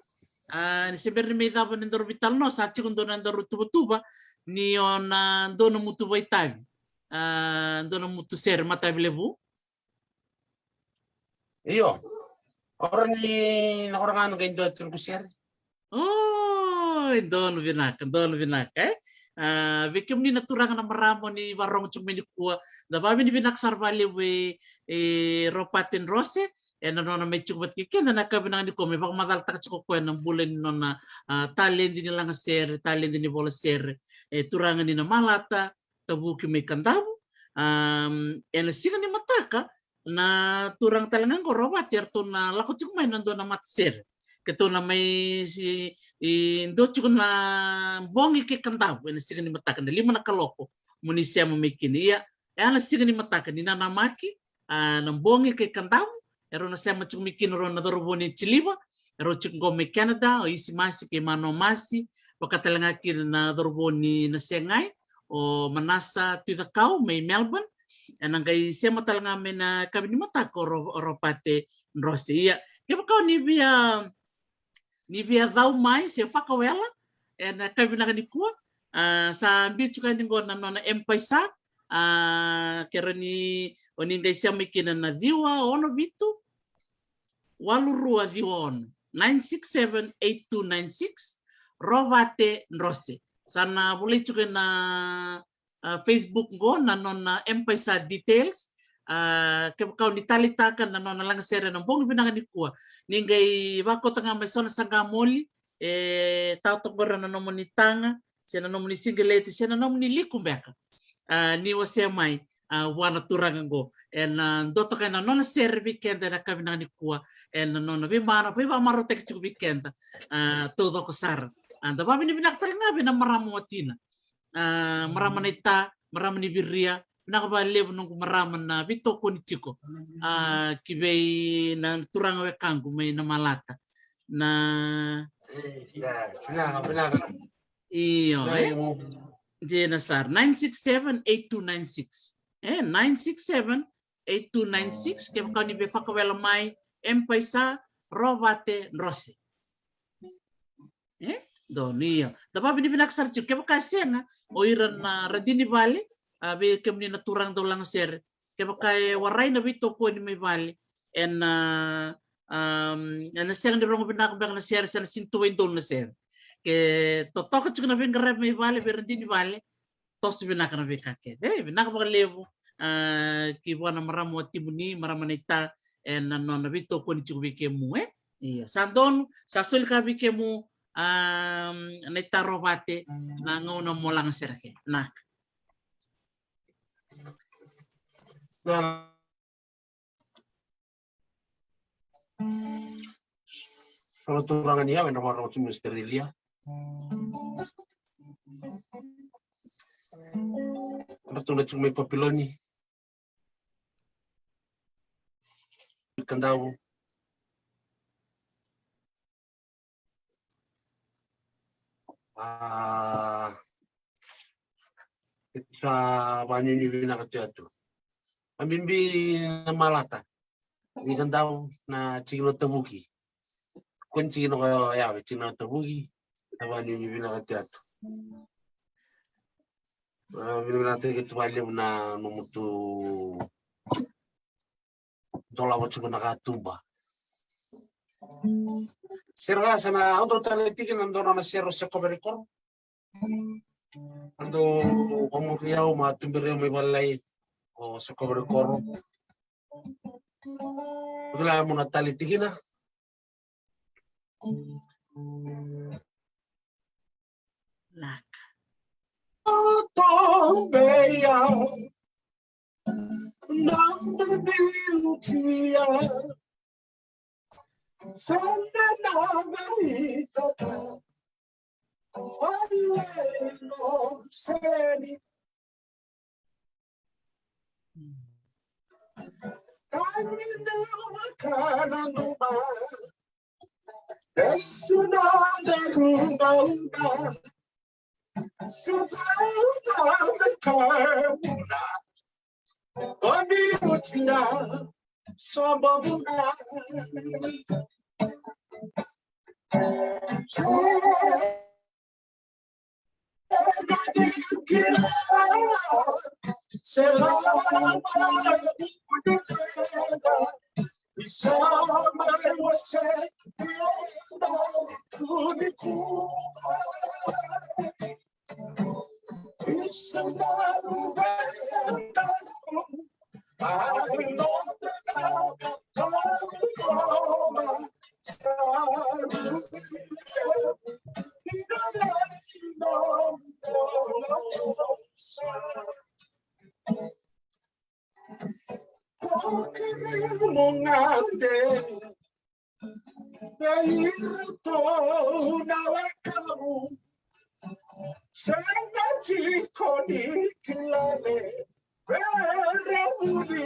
S1: ni seberi mi dava ni orbital no sachi kundo na tuba ni ona dono mutu vaitavi dono mutu ser matavi lebu
S3: Iyo. Orang ni orang kain dua terkusir.
S1: Oh, dono vinak. Vikim ni naturang na maramo ni warong chumeni kuwa. Dababi ni binak sarvali we ropatin rose nona may chubat kikin na kabinang ni ko may baka madal tak chuko ko ng bulan nona talent din lang ser talent din bola ser turangan ni na malata tabuki may kandabu siga ni mataka na turang talangan ko robot yerto na lako chuko may nando na matser keto na may si indo chuko na bongi ke kandabu siga ni mataka na lima na kaloko munisia mo may kiniya siga ni mataka ni na namaki ng bongi ke kandabu ero na sema chung mikin ro na doroboni chiliba ero chung go me Canada o isi masi ke mano masi pakatalanga kin na doroboni na sengai o manasa tidakau may Melbourne anang kay sema talanga me na kabini mata ko ropate Rosia ke bakau ni via dau mai se fakawela na kabina ni kuwa sa bichu kan ngo na nona empaisa kerani oninda sema mikin na diwa ono bitu Walurua Vion 9678296 Rovate Nrose. Sana boleh juga na Facebook go na nona Empisa details kau nitalitakan na nona lang sere na bong binangan ikua. Ningai wako tanga may sona sanga moli tao tokora na nomoni tanga sena nomoni singeleti sena nomoni likumbeka. Ni wase mai wana turangan go doto kay na nona ser weekend na kami na nikua nona vi maro tek chuk weekend todo ko sar anda babi ni binak taringa bina maramo watina marama na ita marama ni biria nakabalev nung marama na vito ko ni chiko kibay na turanga we kangu may na malata na iyo Jena sar 9678296 9678296 kaya kau ni befakawela mai Empisa Rovate Nrose do niya dapat bini binaksar chuk kaya kasi nga oiran na radini vale abi kemni na turang do lang ser kaya kay waray na bito ko ni may vale na siyang ni rongo binakabang na ser sa sintuwin do na ser ke totoko chuk na bingarap may vale radini vale tos binaka na bikake binaka levo kibuan na maramo tibuni marama na ita na bito ko ni chubike mu iya sandon sasul ka bike mu na ita robate na ngona mo lang serke nak
S3: Kalau turangan dia benar orang cuma Australia. Terus tuh cuma papiloni. Kandau. Sa banyu ni bina katiatu. Ambimbi na malata. Ni kandau na chino tabuki. Kun chino ya chino tabuki. Na banyu ni bina katiatu. Binatay kita baliw na numutu dola mo chuko nakatumba. Sira sana ando taletikin ando na sero sa covericor. Ando pamuriaw matumbireo may balay o sa covericor. Wala mo na taletikin na.
S1: Nak.
S3: Tombeya nambe beautya sanda nagarita no seni kanina makananuma desuna darunga Sudah Boniutia Samba Buna
S4: nawakamu sana chikoni kilale beramuni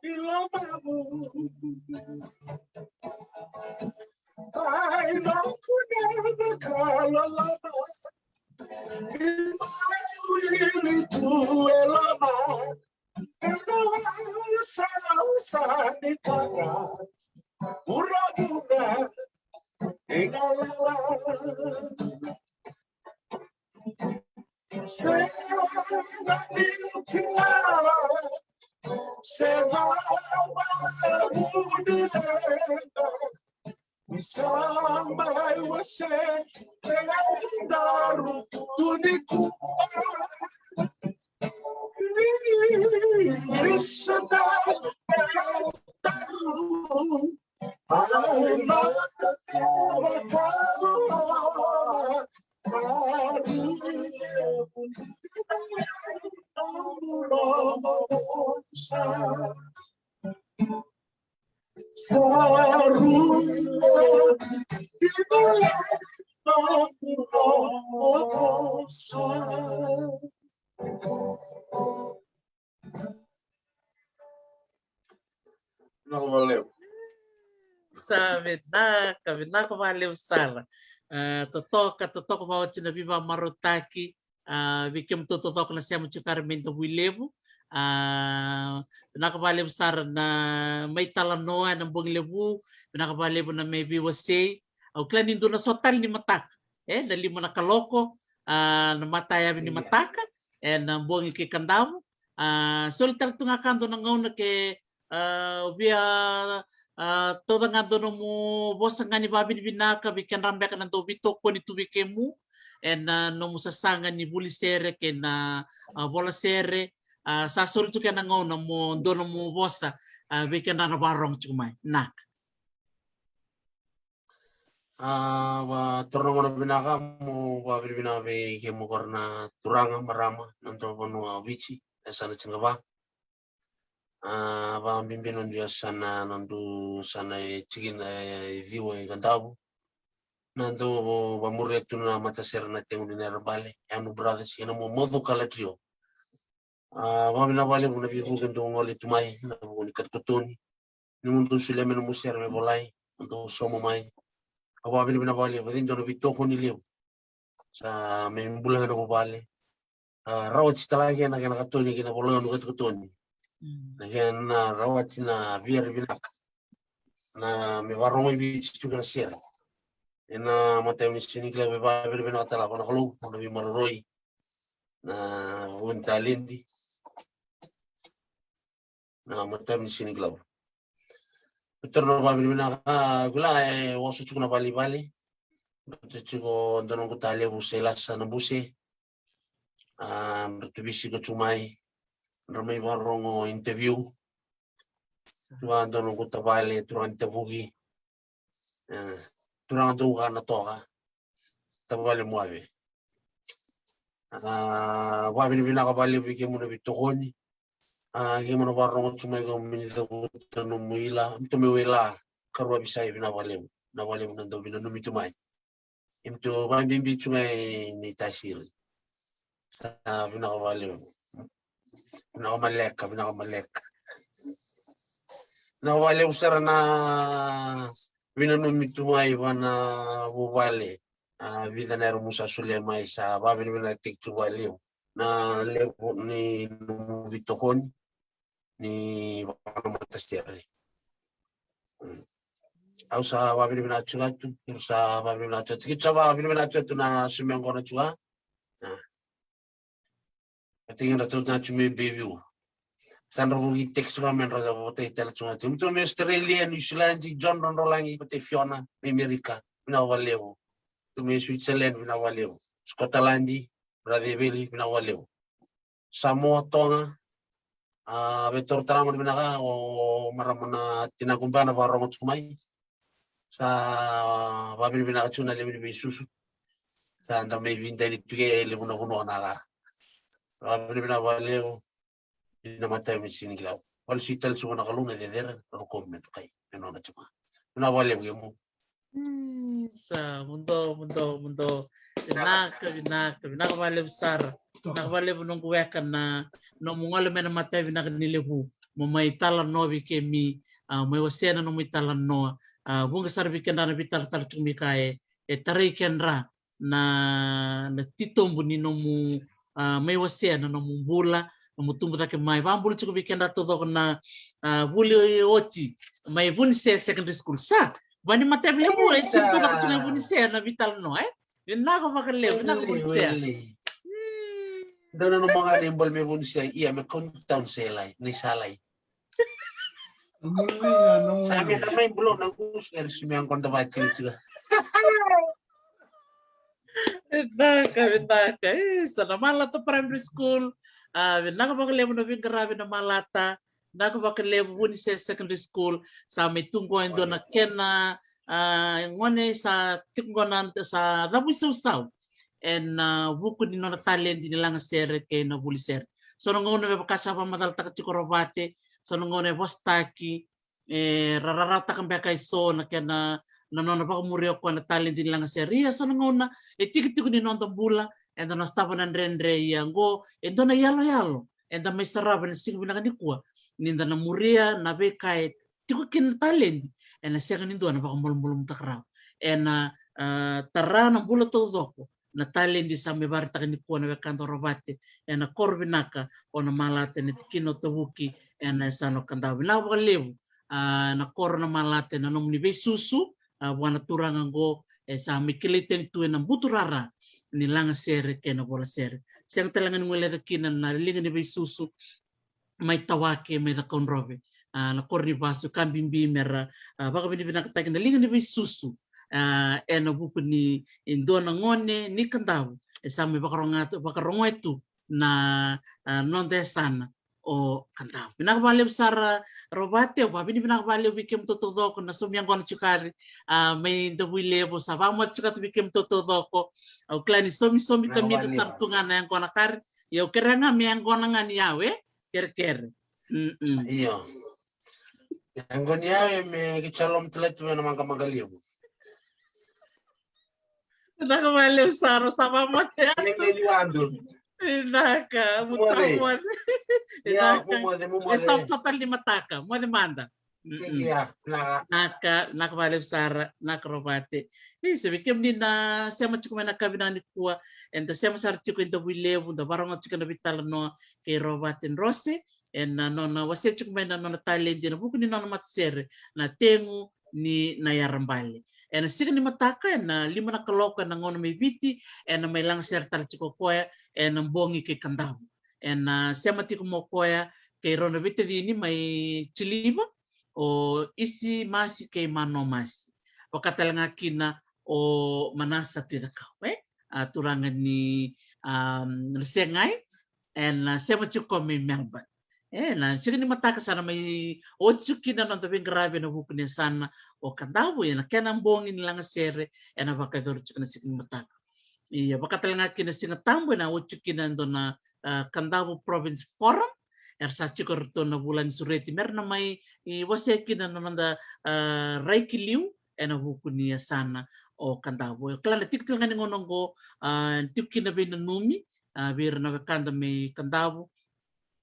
S4: ilomamu I know kunana kalolama really to elama
S3: Não valeu.
S1: Sabe, naka valeu sala. Totoka vautina viva marotaki. Vikim totoka na siya muchukar mento wilebu. Naka valeu sara na may talanoa ng buong lebu. Naka valeu na may viwasay. Au klanin do na sotal ni matak. Dali mo nakaloko. Na mataya ni mataka. Na buong ikikandamu. Solitar tunga kanto na ngaw na ke via toda nga dono mo bosa nga ni babi ni binaka bikan rambe ka nanto bito ko ni tubike mu no mo sasanga ni bulisere ke na bola sere sa sortu ka na ngona mo dono mo bosa bikan na barong chumay nak
S3: Torno mo na binaka mo babi binabe ke mo karna turanga marama nanto no bichi sana chingaba bimbino ndio sana nandu sana chikin viwo gandabu nandu bamure tuna matasera na tengu ni rambale anu brothers yana mo modo kala trio bamina vale buna bibu gendo ngoli tumai na buni katotoni ni mundu suleme no musera me bolai ndo somo mai bamina bina vale badin dono bitoko ni leo sa me mbulanga no vale rawat stalage na kana katoni kina bolanga no katotoni Again, rawat na vier binak na me varong ibi juga siar. Ena mata ni sini kila be ba be na tala kono kalu na bi maroi na unta lindi na mata ni sini kila. Betul no ba be na gula wasu chukuna bali bali. Betul chuko dono ko tale busela sana buse. Betul bisi ko chumai. Ramai varong interview. Tuan dono ko tabale tuan tabugi. Tuan tuga na toga. Tabale muave. Wabi ni binaka bali biki muna bitokoni. Gimana varong chumai ko minita ko tanu muila. Mito mewela karwa bisai binawale. Nawale nando binanu mitumai. Imto bambi chumai ni tasir. Sa binaka bali. Binaka malek. Na wale usara na binanu mitumai wana wale vida na musa sule mai sa babi na tiktu wale na lepo ni vitokon ni wana matasere au sa babi na chugatu sa babi na chugatu kitsa babi na chugatu na sumengo na chuga atingin na tu na chumi bebiu Sandro vugi text wa men roda vote tel chunga tum to Australia New Zealand John Ron Rolangi pate Fiona America mina waleo tum Switzerland mina waleo Scotland Bradley mina waleo Samoa Tonga betor taraman mina ka o maramana tinakumbana barong tsumai sa babil mina chuna le bi susu sa anda me vinda ni tuge le muna kuno na babil mina waleo ina mata mi sini glau wal sital su na kalunga de der ro comment kai no na chuma na wale mu
S1: Sa mundo. Vinaka vale besar. Nak vale bunong kuwekan na no mungole mena mata vinaka nilebu. Mamay talan no kemi may wasena no may talan no. Bunga sarbi kenda na bitar tarchumi kae taray kendra na titombo ni no mu may wasena no mu bula no mutumbo take mai bambulu chuko bikenda todo na buli oti may bunise secondary school sa vani mata lebu sinto na chuko bunise na vital no Vinaka makalew, vinaka bunise.
S3: Doon na mga limbol may bunise, iya may countdown selay, ni salay. Sa amin na may bulong ng usler, sumiyang kondabati sila.
S1: Vinaka. Sa namalata primary school, vinaka makalew na vingarabi na malata, vinaka makalew bunise secondary school, sa may tungguan doon na kena, ngone sa tikgonan sa labusaw en buku di nona talent di lang sere ke na buliser so ngone be kasaba madal tak cikorobate so ngone bostaki rararata kan be kai so na kena na nona ba murio ko na talent di lang sere ya so ngona tikitiku ni non bula en na staba nan rendre yango en dona yalo en da mai saraba ni sigu na nikua ninda na muria na be kai tiku kin talent en siaga ni doana baka molom takrao en tarana bulo to doko na talendi same barta ni pona be kanto robate en korbinaka ona malate ni kino tobuki en sano kanda na lebu na korona malate na nomni be susu wana turanga go sa mikiliten tu en buturara ni langa sere kena bola sere siang talangan ngole kina na linga ni be susu mai tawake mai da konrobe na korni basu kambimbi mera baka bini bina katakin na linga ni susu na buku ni indona ngone ni kandaw sami baka rongo itu na non sana o kandaw bina bale besar robate o bini bina bale bikem totodoko na sumyang gona chukari may dawile bo sa bamot chukat bikem totodoko o klani somi kami sa tunga na yang gona kar yo keranga mi yang gona ngani yawe ker
S3: Iyo. Yang gonya me kichalom telet na mga magaliw.
S1: Naka baliw saro sama mate.
S3: Niliwando.
S1: Naka mutawan.
S3: Mumode.
S1: Esam total di mataka, mo demanda.
S3: Iya,
S1: Naka baliw sara, naka robate. Sabi kem ni na sema chukuma na kabinani kuwa and sema sar chuko into wilew, the barang chukka na bitala no kay robate rose. En na wase chukma na talent na buku ni nona matsere na tengu ni na yarambali en siga ni mataka na lima na kaloka na ngona may viti en na may lang ser tar chiko koya en mbongi ke kandabu en sema tiko mo koya kay rona viti ni may chilima o isi masi kay mano masi wakatalanga kina o manasa tidakaw turangan ni sengay en sema chiko may melban na siga ni mataka sana may otsuki na nantabi grabe na buku ni sana o kandabu na kena mbongi nilang sere na baka dorcho na siga ni mataka iya baka talaga kina singa tambo na otsuki na ndo na Kandavu Province Forum sa chikor to na bulan sureti merna may waseki na nanda raikiliu na buku ni sana o Kandavu klana tiktil ngani ngonongo tikki na binanumi bir na kanda may Kandavu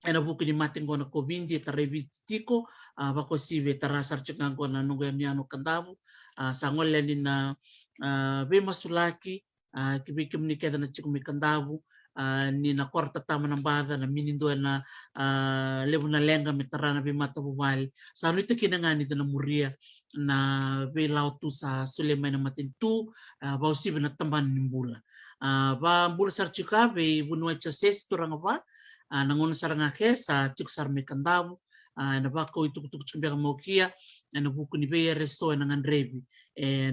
S1: ena buku ni mating ko na kobindi tarevi tiko bako sive tarasar chungang ko na nunggo miano Kandavu sa ngolen ni na be masulaki kibikim ni keda na chikumi Kandavu ni na korta tama ng bada na minindo na lebu na lenga mitarana be mata bumali sa ano ito kinangani na muria na be lautu sa Sulemay na matintu bausive na tamban nimbula ba mbula sar chuka be bunwa choses turang ba nangon saranga ke sa chiksar me Kandavu na bako itu chumbiang mokia na buku ni be resto na ngandrebi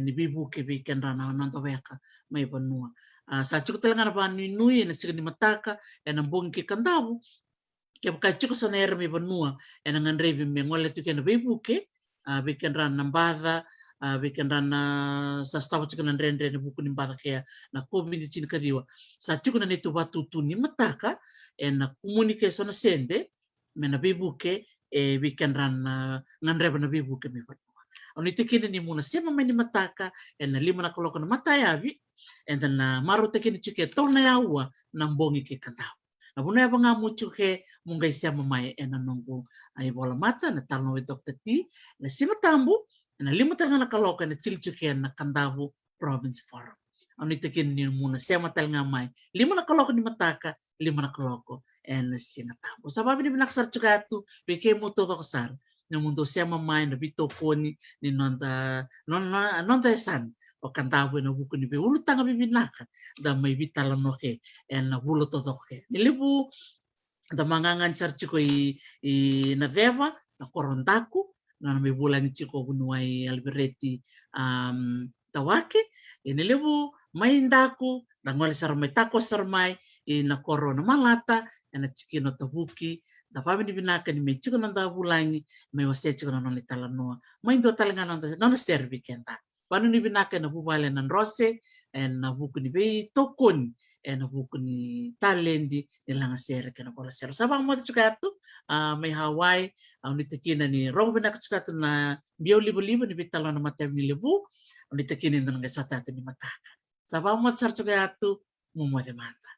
S1: ni bibu ke be kenrana nanto beka may banua sa chuk talaga na ba nui na siga ni mataka na mbong ke Kandavu ke baka chuk sa na ermi banua na ngandrebi me ngole tu ke na bibu ke be kenrana nambada be kenrana sa stawa chuk na rendre na buku ni mbada ke na kobi di chin kariwa sa chuk na netu batu tu ni mataka na communication na sende me na bibuke weekend ran nganreba na bibuke me Oni tekini ni muna sema mai ni mataka na lima na koloko na matayavi na maru tekini chuke tol na yaua na mbongi ke kandau. Na buna ya banga muchu ke mungai sema mai na nongo ai bola mata na talo we Dr. T na sima tambu na lima tanga na koloko na chilchuke na Kandavu Province Forum. Oni tekini ni muna sema talanga mai lima na koloko ni mataka lima na koloko na sina tambu. Sababu ni binaksar chuka tu beke muto dokosar. Na mundo sema mai na bito koni ni nonda esan o Kandavu na buku ni be ulu tanga bibinaka da mai bitala noke na bulo todoke ni libu da mangangan char chiko i na veva na korondaku na mai bula ni chiko bunuai Albereti tawake ni libu mai ndaku na ngole sar mai tako sar mai na korona malata na chikino tabuki da pami ni binaka ni me chiko nanda bulangi me wase chiko na noni tala noa mai ndo tala ngana nona servi kenta panu ni binaka na bubale na rose na buku ni be tokon na buku ni talendi ni langa sere kana bola sero sabang mo chika tu mai Hawaii ni tekina ni rom binaka chika tu na bio libo ni bitalo na matem ni lebu ni tekina ndo nga satata ni mataka sabang mo chika tu mo mo de mata